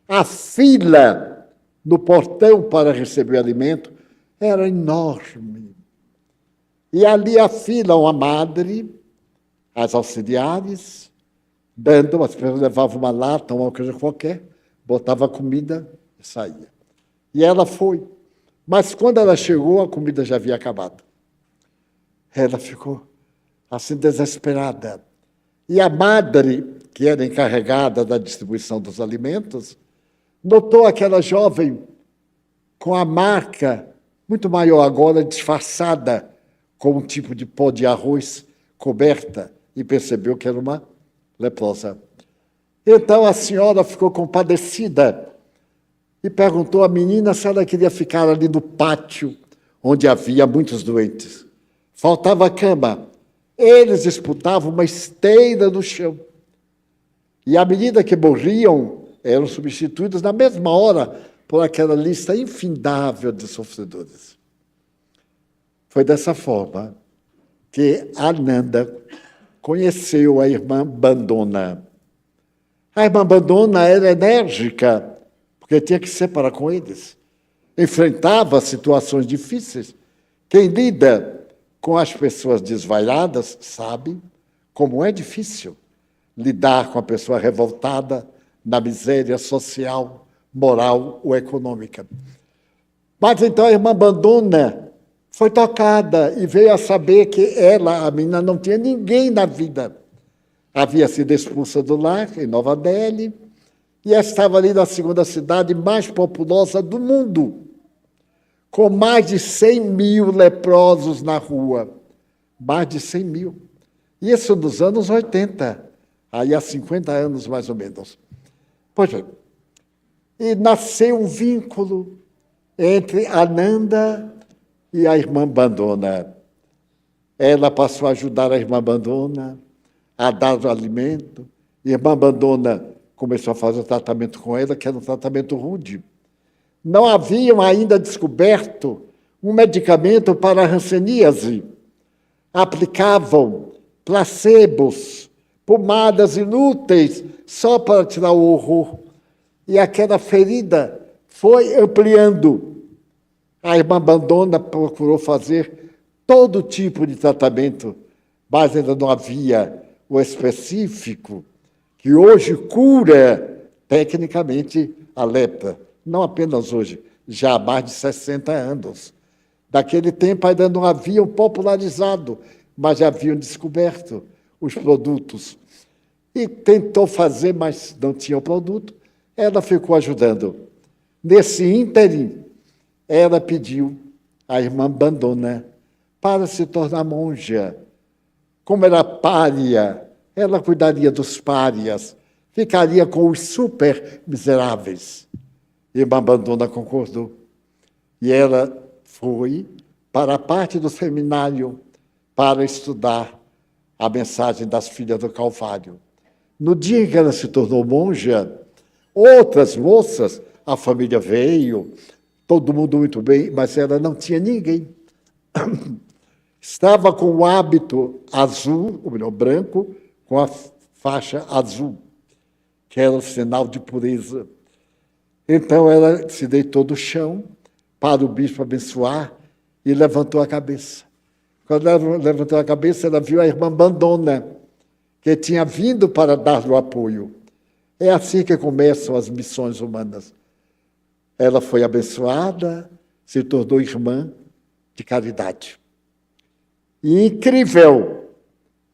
A fila no portão para receber alimento era enorme. E ali a fila, uma madre, as auxiliares, dando, as pessoas levavam uma lata, uma coisa qualquer, botava comida e saía. E ela foi. Mas quando ela chegou, a comida já havia acabado. Ela ficou assim desesperada. E a madre, que era encarregada da distribuição dos alimentos, notou aquela jovem com a marca muito maior agora, disfarçada, com um tipo de pó de arroz coberta, e percebeu que era uma leprosa. Então a senhora ficou compadecida e perguntou à menina se ela queria ficar ali no pátio, onde havia muitos doentes. Faltava cama. Eles disputavam uma esteira no chão. E à medida que morriam, eram substituídos na mesma hora por aquela lista infindável de sofredores. Foi dessa forma que Ananda conheceu a irmã Bandona. A irmã Bandona era enérgica, porque tinha que se separar com eles. Enfrentava situações difíceis. Quem lida com as pessoas desvairadas sabe como é difícil lidar com a pessoa revoltada na miséria social, moral ou econômica. Mas então a irmã Bandona foi tocada e veio a saber que ela, a menina, não tinha ninguém na vida. Havia sido expulsa do lar, em Nova Delhi, e estava ali na segunda cidade mais populosa do mundo, com mais de 100 mil leprosos na rua. Mais de 100 mil. Isso nos anos 80, aí há 50 anos mais ou menos. Pois é. E nasceu um vínculo entre Ananda e a irmã Bandona. Ela passou a ajudar a irmã Bandona a dar o alimento. A irmã Bandona começou a fazer o tratamento com ela, que era um tratamento rude. Não haviam ainda descoberto um medicamento para a hanseníase. Aplicavam placebos, pomadas inúteis, só para tirar o horror. E aquela ferida foi ampliando. A irmã Bandona procurou fazer todo tipo de tratamento, mas ainda não havia o específico que hoje cura tecnicamente a lepra. Não apenas hoje, já há mais de 60 anos. Daquele tempo ainda não haviam popularizado, mas já haviam descoberto os produtos. E tentou fazer, mas não tinha o produto. Ela ficou ajudando. Nesse ínterim, ela pediu à irmã Bandona para se tornar monja. Como era pária, ela cuidaria dos párias, ficaria com os super miseráveis. Irmã Bandona concordou. E ela foi para a parte do seminário para estudar a mensagem das filhas do Calvário. No dia em que ela se tornou monja, outras moças, a família veio, todo mundo muito bem, mas ela não tinha ninguém. estava com o hábito azul, ou melhor, branco, com a faixa azul, que era o sinal de pureza. Então ela se deitou no chão para o bispo abençoar e levantou a cabeça. Quando ela levantou a cabeça, ela viu a irmã Bandona, que tinha vindo para dar o apoio. É assim que começam as missões humanas. Ela foi abençoada, se tornou irmã de caridade. E incrível,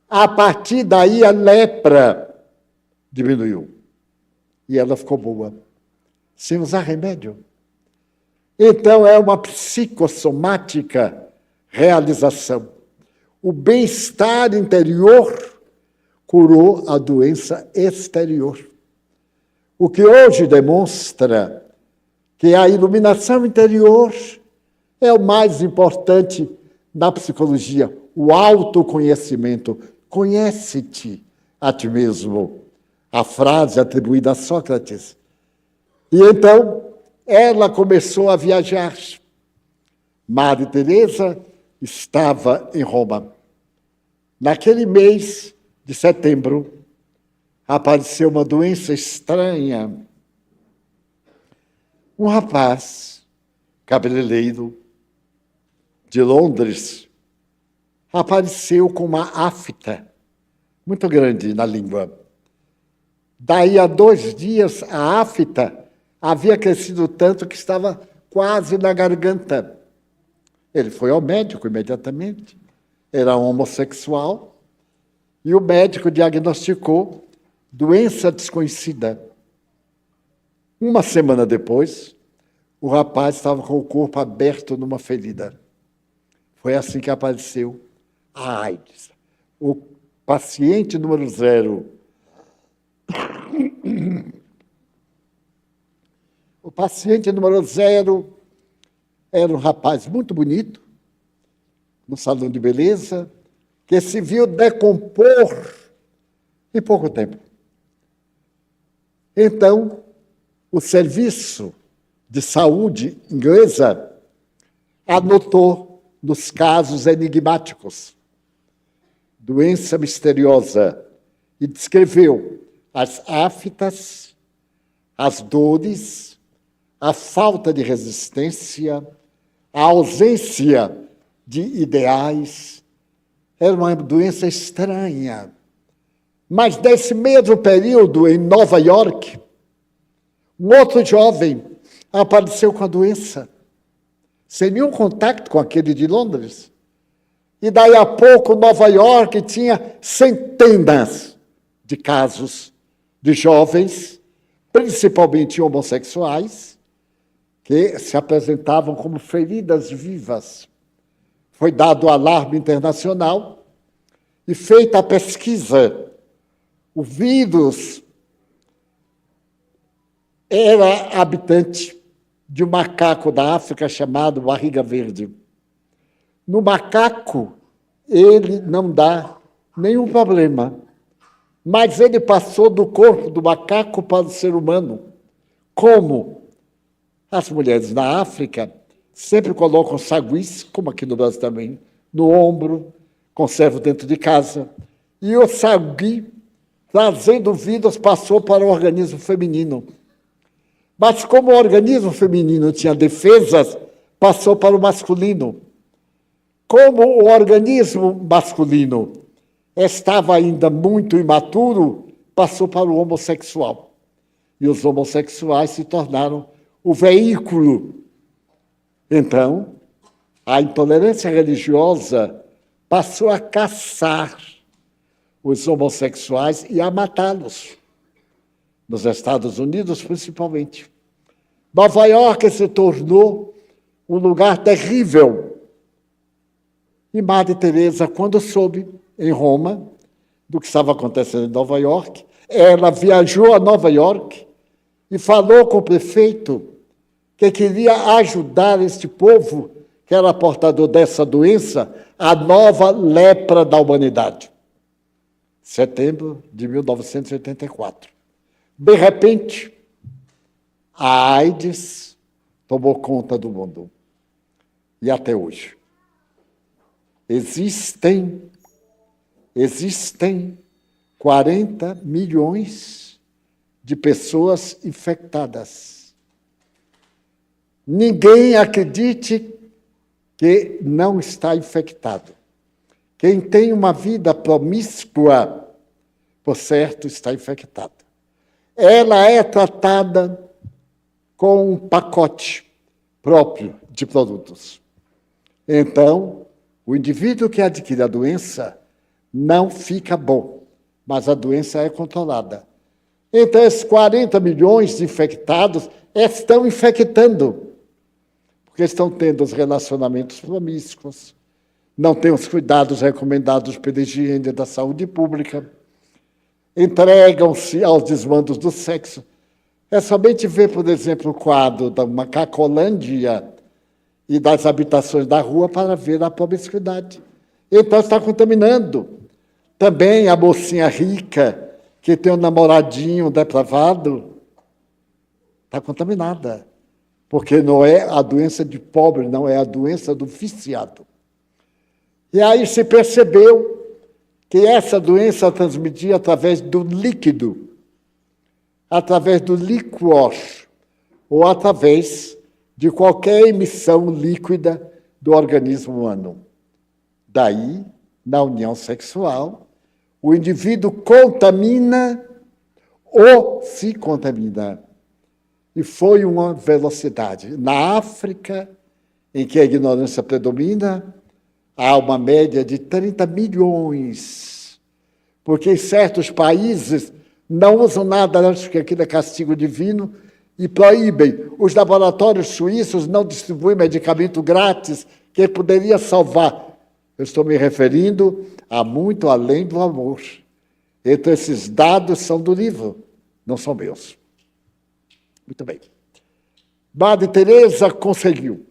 a partir daí a lepra diminuiu. E ela ficou boa, sem usar remédio. Então é uma psicossomática realização. O bem-estar interior curou a doença exterior. O que hoje demonstra que a iluminação interior é o mais importante na psicologia, o autoconhecimento. Conhece-te a ti mesmo. A frase atribuída a Sócrates. E então ela começou a viajar. Madre Teresa estava em Roma. Naquele mês de setembro, apareceu uma doença estranha. Um rapaz, cabeleireiro, de Londres, apareceu com uma afta muito grande na língua. Daí a 2 dias, a afta havia crescido tanto que estava quase na garganta. Ele foi ao médico imediatamente, era homossexual, e o médico diagnosticou doença desconhecida. Uma semana depois, o rapaz estava com o corpo aberto numa ferida. Foi assim que apareceu a AIDS. O paciente número 0. O paciente número 0 era um rapaz muito bonito, no salão de beleza, que se viu decompor em pouco tempo. Então, o serviço de saúde inglesa anotou nos casos enigmáticos doença misteriosa e descreveu as aftas, as dores, a falta de resistência, a ausência de ideais. Era uma doença estranha. Mas nesse mesmo período, em Nova York, um outro jovem apareceu com a doença, sem nenhum contato com aquele de Londres. E daí a pouco, Nova York tinha centenas de casos de jovens, principalmente homossexuais, que se apresentavam como feridas vivas. Foi dado o alarme internacional e feita a pesquisa. O vírus era habitante de um macaco da África chamado barriga verde. No macaco, ele não dá nenhum problema, mas ele passou do corpo do macaco para o ser humano. Como? As mulheres na África sempre colocam saguis, como aqui no Brasil também, no ombro, conservam dentro de casa. E o sagui, trazendo vírus, passou para o organismo feminino. Mas como o organismo feminino tinha defesas, passou para o masculino. Como o organismo masculino estava ainda muito imaturo, passou para o homossexual. E os homossexuais se tornaram o veículo. Então, a intolerância religiosa passou a caçar os homossexuais e a matá-los. Nos Estados Unidos, principalmente. Nova York se tornou um lugar terrível. E Madre Teresa, quando soube, em Roma, do que estava acontecendo em Nova York, ela viajou a Nova York e falou com o prefeito que queria ajudar este povo, que era portador dessa doença, a nova lepra da humanidade. Setembro de 1984. De repente, a AIDS tomou conta do mundo. E até hoje. Existem 40 milhões de pessoas infectadas. Ninguém acredite que não está infectado. Quem tem uma vida promíscua, por certo, está infectado. Ela é tratada com um pacote próprio de produtos. Então, o indivíduo que adquire a doença não fica bom, mas a doença é controlada. Então, esses 40 milhões de infectados estão infectando, porque estão tendo os relacionamentos promíscuos, não têm os cuidados recomendados pela higiene da saúde pública, entregam-se aos desmandos do sexo. É somente ver, por exemplo, o quadro da Macacolândia e das habitações da rua para ver a promiscuidade. Então, está contaminando. Também a mocinha rica, que tem um namoradinho depravado, está contaminada. Porque não é a doença de pobre, não é a doença do viciado. E aí se percebeu que essa doença transmitia através do líquido, através do líquor, ou através de qualquer emissão líquida do organismo humano. Daí, na união sexual, o indivíduo contamina ou se contamina. E foi uma velocidade. Na África, em que a ignorância predomina, há uma média de 30 milhões, porque em certos países não usam nada, acho que aquilo é castigo divino, e proíbem. Os laboratórios suíços não distribuem medicamento grátis que poderia salvar. Eu estou me referindo a muito além do amor. Então, esses dados são do livro, não são meus. Muito bem. Madre Teresa conseguiu.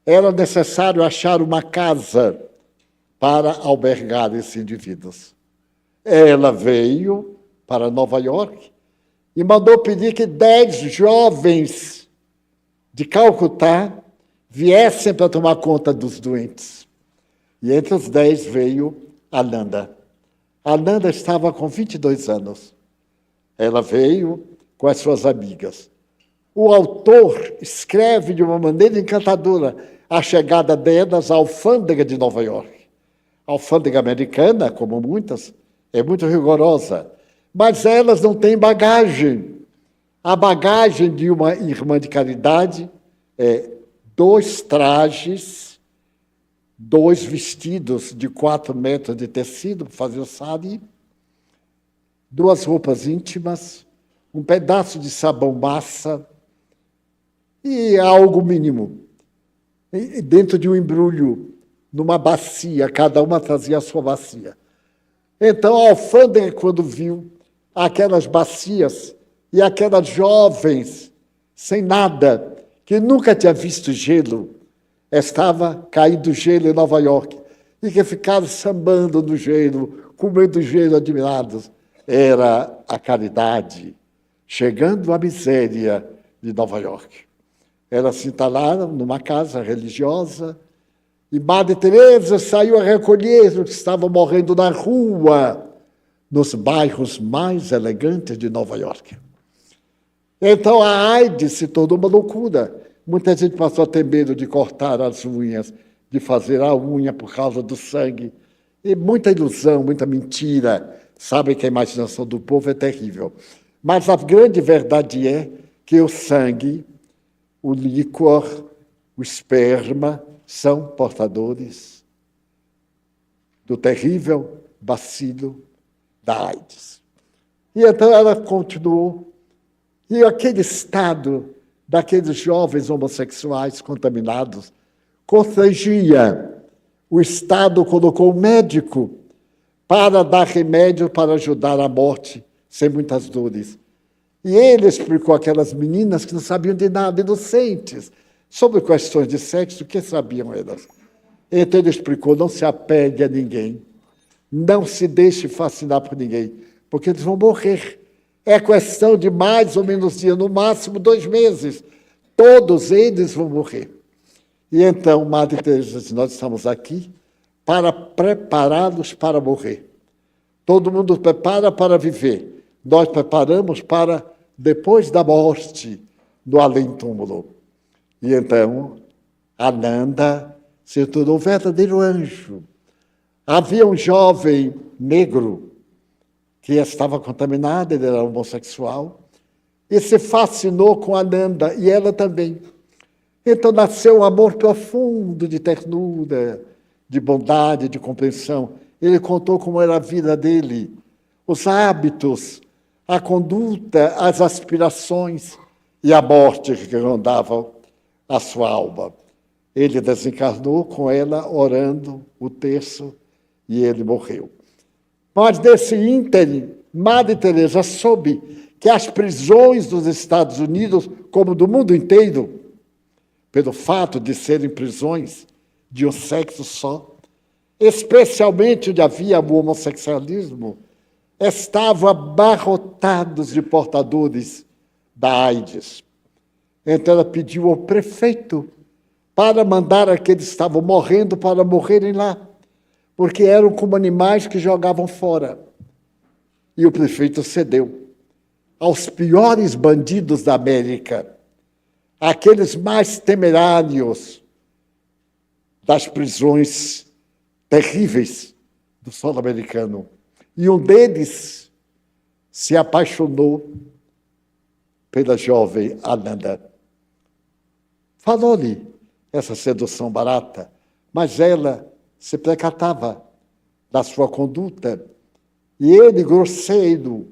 Era necessário achar uma casa para albergar esses indivíduos. Ela veio para Nova York e mandou pedir que 10 jovens de Calcutá viessem para tomar conta dos doentes. E entre os 10 veio Ananda. Ananda estava com 22 anos. Ela veio com as suas amigas. O autor escreve de uma maneira encantadora a chegada delas à alfândega de Nova York. A alfândega americana, como muitas, é muito rigorosa, mas elas não têm bagagem. A bagagem de uma irmã de caridade é 2 trajes, 2 vestidos de 4 metros de tecido para fazer o sari, 2 roupas íntimas, um pedaço de sabão massa e algo mínimo. E dentro de um embrulho, numa bacia, cada uma trazia a sua bacia. Então, a alfândega, quando viu aquelas bacias e aquelas jovens sem nada, que nunca tinha visto gelo, estava caindo gelo em Nova York, e que ficaram sambando no gelo, comendo gelo admirados. Era a caridade chegando à miséria de Nova York. Elas se instalaram numa casa religiosa e Madre Teresa saiu a recolher os que estavam morrendo na rua, nos bairros mais elegantes de Nova York. Então a AIDS se tornou uma loucura. Muita gente passou a ter medo de cortar as unhas, de fazer a unha por causa do sangue. E muita ilusão, muita mentira. Sabem que a imaginação do povo é terrível. Mas a grande verdade é que o sangue, o líquor, o esperma, são portadores do terrível bacilo da AIDS. E então ela continuou. E aquele estado daqueles jovens homossexuais contaminados constrangia. O Estado colocou um médico para dar remédio para ajudar a morte sem muitas dores. E ele explicou àquelas meninas que não sabiam de nada, inocentes, sobre questões de sexo, o que sabiam elas? Então ele explicou, não se apegue a ninguém, não se deixe fascinar por ninguém, porque eles vão morrer. É questão de mais ou menos dia, no máximo 2 meses. Todos eles vão morrer. E então, Madre Teresa disse, nós estamos aqui para prepará-los para morrer. Todo mundo prepara para viver. Nós preparamos para depois da morte, no além-túmulo. E então, Ananda se tornou um verdadeiro anjo. Havia um jovem negro que estava contaminado, ele era homossexual, e se fascinou com Ananda, e ela também. Então nasceu um amor profundo de ternura, de bondade, de compreensão. Ele contou como era a vida dele, os hábitos, a conduta, as aspirações e a morte que rondavam a sua alma. Ele desencarnou com ela, orando o terço, e ele morreu. Mas nesse ínterim, Madre Teresa soube que as prisões dos Estados Unidos, como do mundo inteiro, pelo fato de serem prisões de um sexo só, especialmente onde havia o homossexualismo, estavam abarrotados de portadores da AIDS. Então ela pediu ao prefeito para mandar aqueles que estavam morrendo para morrerem lá, porque eram como animais que jogavam fora. E o prefeito cedeu aos piores bandidos da América, aqueles mais temerários das prisões terríveis do solo americano. E um deles se apaixonou pela jovem Ananda. Falou-lhe essa sedução barata, mas ela se percatava da sua conduta. E ele, grosseiro,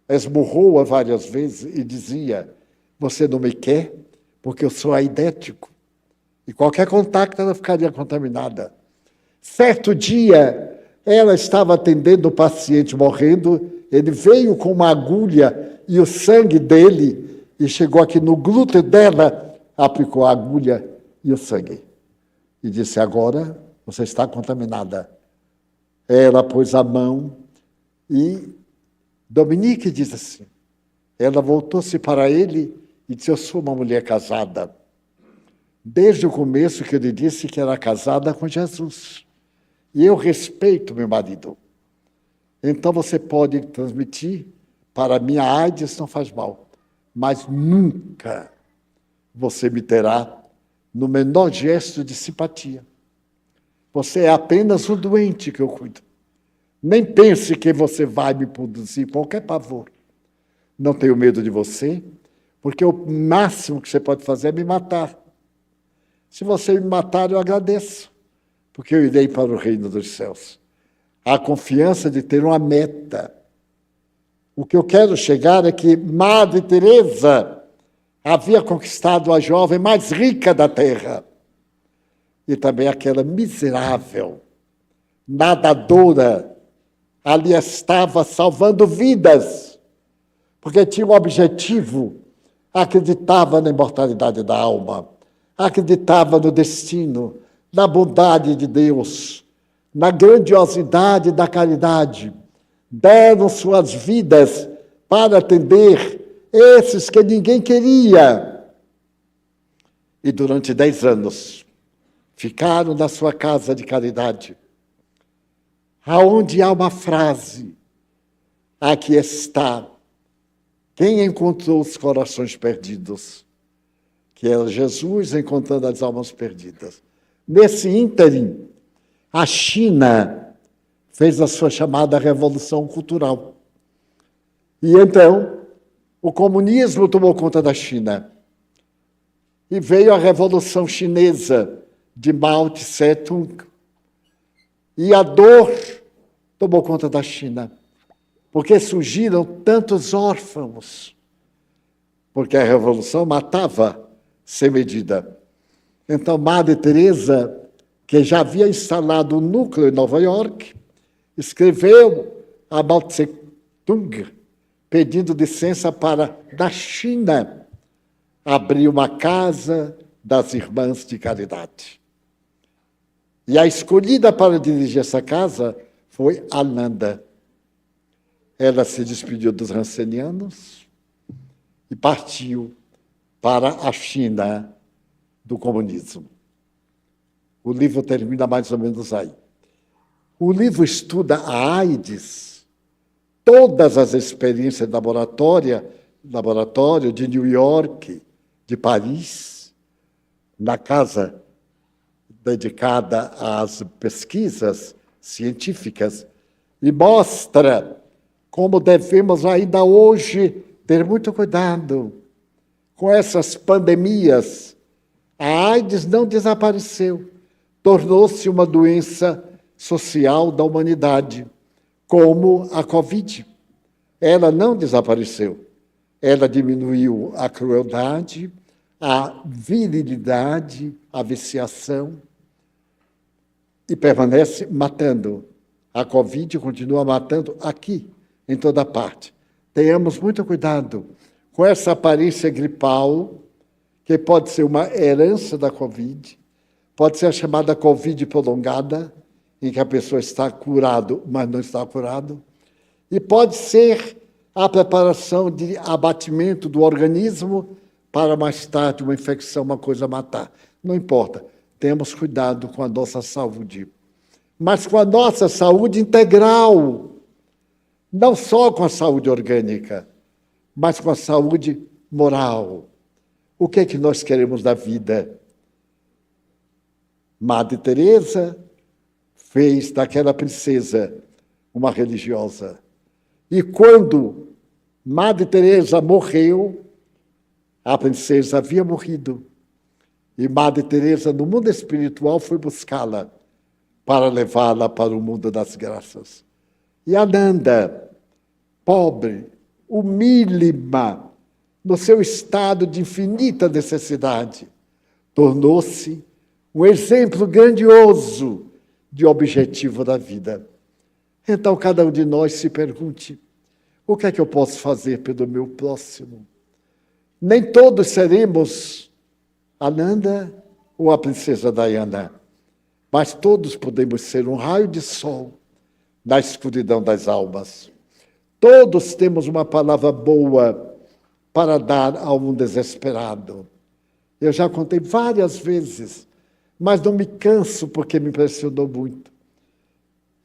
esmurrou-a várias vezes e dizia, você não me quer porque eu sou aidético. E qualquer contato ela ficaria contaminada. Certo dia, ela estava atendendo o paciente morrendo, ele veio com uma agulha e o sangue dele, e chegou aqui no glúteo dela, aplicou a agulha e o sangue. E disse, agora você está contaminada. Ela pôs a mão e Dominique diz assim, ela voltou-se para ele e disse, eu sou uma mulher casada. Desde o começo que ele disse que era casada com Jesus. E eu respeito meu marido. Então você pode transmitir, para mim a AIDS não faz mal, mas nunca você me terá no menor gesto de simpatia. Você é apenas o doente que eu cuido. Nem pense que você vai me produzir qualquer pavor. Não tenho medo de você, porque o máximo que você pode fazer é me matar. Se você me matar, eu agradeço, porque eu irei para o reino dos céus. A confiança de ter uma meta. O que eu quero chegar é que Madre Teresa havia conquistado a jovem mais rica da terra e também aquela miserável, nadadora, ali estava salvando vidas, porque tinha um objetivo, acreditava na imortalidade da alma, acreditava no destino, na bondade de Deus, na grandiosidade da caridade. Deram suas vidas para atender esses que ninguém queria. E durante 10 anos, ficaram na sua casa de caridade, aonde há uma frase, aqui está, quem encontrou os corações perdidos? Que era Jesus encontrando as almas perdidas. Nesse ínterim, a China fez a sua chamada Revolução Cultural. E então, o comunismo tomou conta da China. E veio a Revolução Chinesa, de Mao Tse-tung. E a dor tomou conta da China, porque surgiram tantos órfãos, porque a Revolução matava sem medida. Então, Madre Teresa, que já havia instalado um núcleo em Nova York, escreveu a Mao Tse-tung, pedindo licença para, da China, abrir uma casa das Irmãs de Caridade. E a escolhida para dirigir essa casa foi Ananda. Ela se despediu dos rancenianos e partiu para a China do comunismo. O livro termina mais ou menos aí. O livro estuda a AIDS, todas as experiências de laboratório de New York, de Paris, na casa dedicada às pesquisas científicas, e mostra como devemos ainda hoje ter muito cuidado com essas pandemias. A AIDS não desapareceu, tornou-se uma doença social da humanidade, como a Covid. Ela não desapareceu. Ela diminuiu a crueldade, a virilidade, a viciação, e permanece matando. A Covid continua matando aqui, em toda parte. Tenhamos muito cuidado com essa aparência gripal, que pode ser uma herança da Covid, pode ser a chamada Covid prolongada, em que a pessoa está curado, mas não está curado, e pode ser a preparação de abatimento do organismo para mais tarde uma infecção, uma coisa matar. Não importa, temos cuidado com a nossa saúde, mas com a nossa saúde integral, não só com a saúde orgânica, mas com a saúde moral. O que é que nós queremos da vida? Madre Teresa fez daquela princesa uma religiosa. E quando Madre Teresa morreu, a princesa havia morrido. E Madre Teresa, no mundo espiritual, foi buscá-la para levá-la para o mundo das graças. E Ananda, pobre, humílima, no seu estado de infinita necessidade, tornou-se um exemplo grandioso de objetivo da vida. Então, cada um de nós se pergunte, o que é que eu posso fazer pelo meu próximo? Nem todos seremos Ananda ou a princesa Diana, mas todos podemos ser um raio de sol na escuridão das almas. Todos temos uma palavra boa para dar a um desesperado. Eu já contei várias vezes, mas não me canso porque me impressionou muito.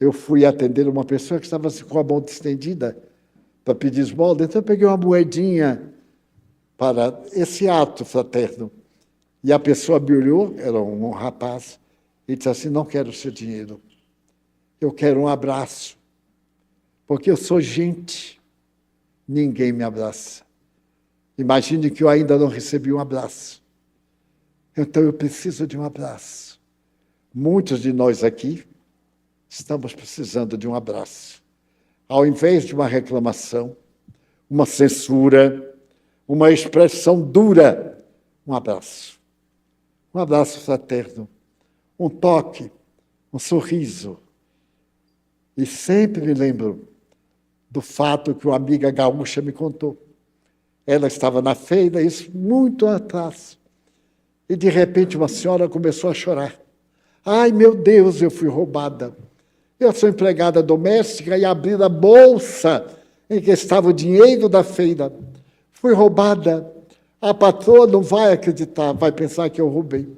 Eu fui atender uma pessoa que estava assim, com a mão estendida para pedir esmola, então eu peguei uma moedinha para esse ato fraterno. E a pessoa me olhou, era um rapaz, e disse assim, não quero o seu dinheiro, eu quero um abraço, porque eu sou gente, ninguém me abraça. Imagine que eu ainda não recebi um abraço. Então eu preciso de um abraço. Muitos de nós aqui estamos precisando de um abraço. Ao invés de uma reclamação, uma censura, uma expressão dura, um abraço. Um abraço fraterno, um toque, um sorriso. E sempre me lembro do fato que uma amiga gaúcha me contou. Ela estava na feira, isso muito atrás. E, de repente, uma senhora começou a chorar. Ai, meu Deus, eu fui roubada. Eu sou empregada doméstica e abri a bolsa em que estava o dinheiro da feira. Fui roubada. A patroa não vai acreditar, vai pensar que eu roubei.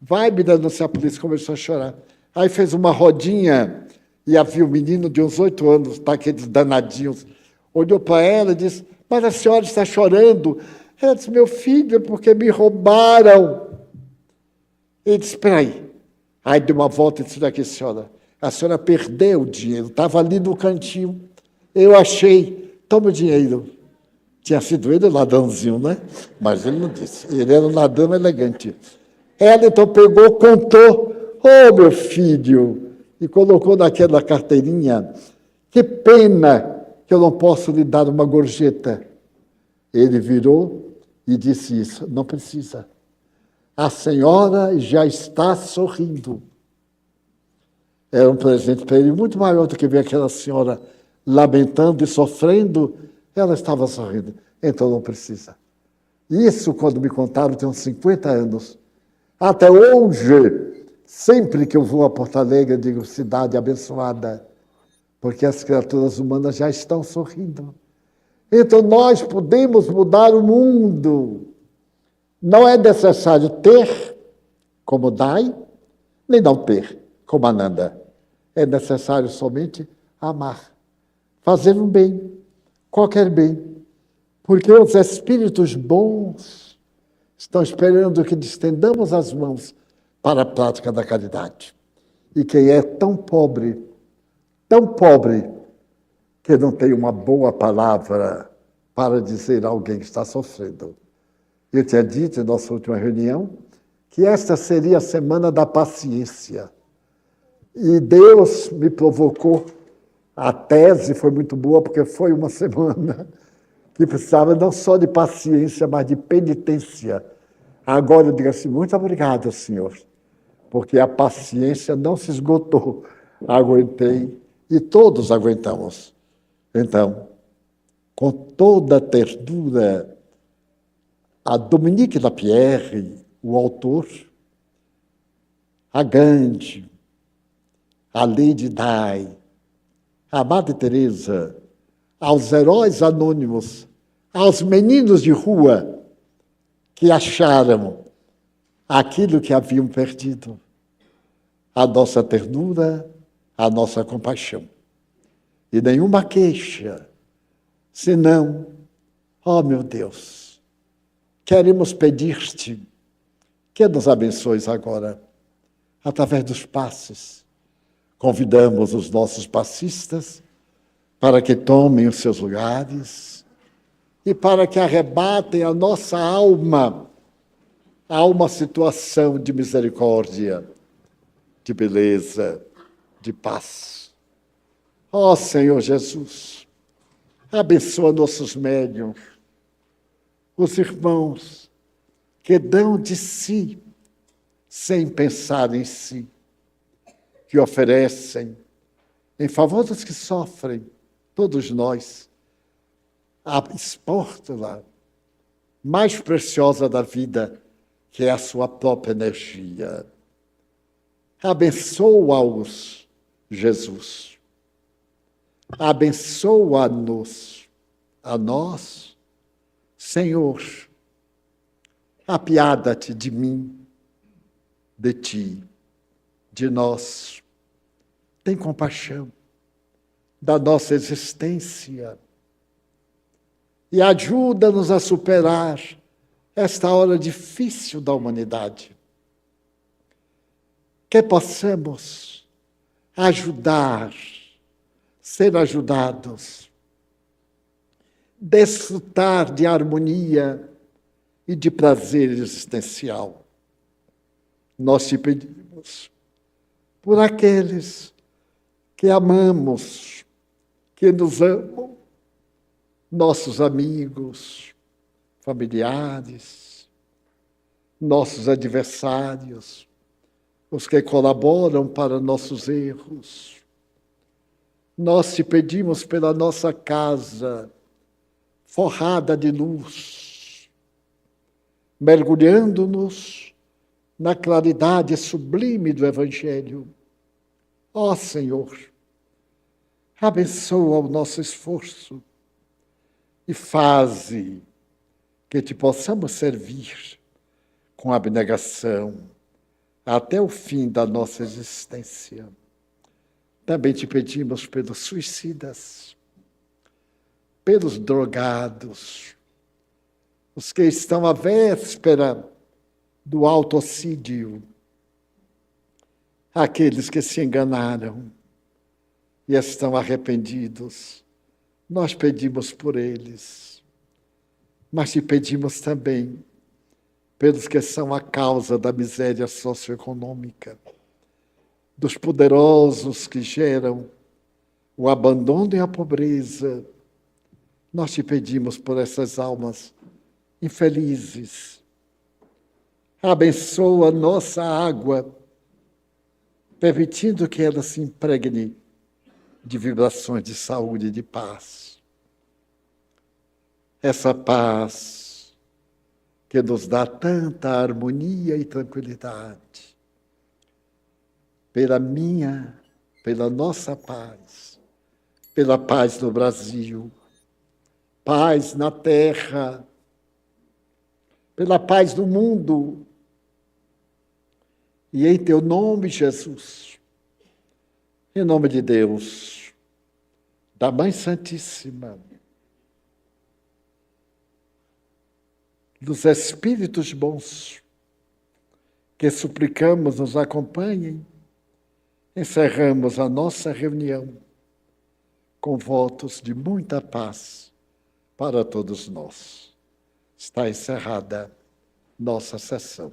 Vai me denunciar a polícia, começou a chorar. Aí fez uma rodinha e havia um menino de uns 8 anos, tá, aqueles danadinhos, olhou para ela e disse, mas a senhora está chorando. Ela disse, meu filho, é porque me roubaram. Ele disse, espera aí. Aí deu uma volta e disse, daqui, senhora, a senhora perdeu o dinheiro, estava ali no cantinho. Eu achei, toma o dinheiro. Tinha sido ele o ladrãozinho, né? Mas ele não disse, ele era um ladrão elegante. Ela então pegou, contou, oh, meu filho, e colocou naquela carteirinha, que pena que eu não posso lhe dar uma gorjeta. Ele virou e disse isso, não precisa. A senhora já está sorrindo. Era um presente para ele muito maior do que ver aquela senhora lamentando e sofrendo. Ela estava sorrindo, então não precisa. Isso, quando me contaram, tem uns 50 anos. Até hoje, sempre que eu vou a Porto Alegre, eu digo cidade abençoada, porque as criaturas humanas já estão sorrindo. Então nós podemos mudar o mundo. Não é necessário ter, como dai, nem não ter, como Ananda. É necessário somente amar, fazer um bem, qualquer bem, porque os espíritos bons estão esperando que estendamos as mãos para a prática da caridade. E quem é tão pobre, que não tem uma boa palavra para dizer a alguém que está sofrendo. Eu tinha dito em nossa última reunião que esta seria a semana da paciência. E Deus me provocou. A tese foi muito boa, porque foi uma semana que precisava não só de paciência, mas de penitência. Agora eu digo assim, muito obrigado, Senhor, porque a paciência não se esgotou. Aguentei e todos aguentamos. Então, com toda a ternura, a Dominique Lapierre, o autor, a Gandhi, a Lady Di, a Madre Teresa, aos heróis anônimos, aos meninos de rua que acharam aquilo que haviam perdido, a nossa ternura, a nossa compaixão. E nenhuma queixa, senão, ó meu Deus, queremos pedir-te que nos abençoes agora, através dos passos. Convidamos os nossos passistas para que tomem os seus lugares e para que arrebatem a nossa alma a uma situação de misericórdia, de beleza, de paz. Ó Senhor Jesus, abençoa nossos médiuns, os irmãos que dão de si sem pensar em si, que oferecem em favor dos que sofrem, todos nós, a espórtula mais preciosa da vida, que é a sua própria energia. Abençoa-os, Jesus. Abençoa-nos, a nós, Senhor. Apiada-te de mim, de ti, de nós. Tem compaixão da nossa existência e ajuda-nos a superar esta hora difícil da humanidade. Que possamos ajudar, ser ajudados, desfrutar de harmonia e de prazer existencial. Nós te pedimos por aqueles que amamos, que nos amam, nossos amigos, familiares, nossos adversários, os que colaboram para nossos erros. Nós te pedimos pela nossa casa, forrada de luz, mergulhando-nos na claridade sublime do Evangelho. Ó Senhor, abençoa o nosso esforço e faze que te possamos servir com abnegação até o fim da nossa existência. Também te pedimos pelos suicidas, pelos drogados, os que estão à véspera do autocídio, aqueles que se enganaram e estão arrependidos. Nós pedimos por eles, mas te pedimos também pelos que são a causa da miséria socioeconômica, dos poderosos que geram o abandono e a pobreza. Nós te pedimos por essas almas infelizes. Abençoa nossa água, permitindo que ela se impregne de vibrações de saúde e de paz. Essa paz que nos dá tanta harmonia e tranquilidade. Pela nossa paz, pela paz no Brasil, paz na terra, pela paz no mundo, E em teu nome, Jesus, em nome de Deus, da Mãe Santíssima, dos Espíritos bons, que suplicamos nos acompanhem, encerramos a nossa reunião com votos de muita paz para todos nós. Está encerrada nossa sessão.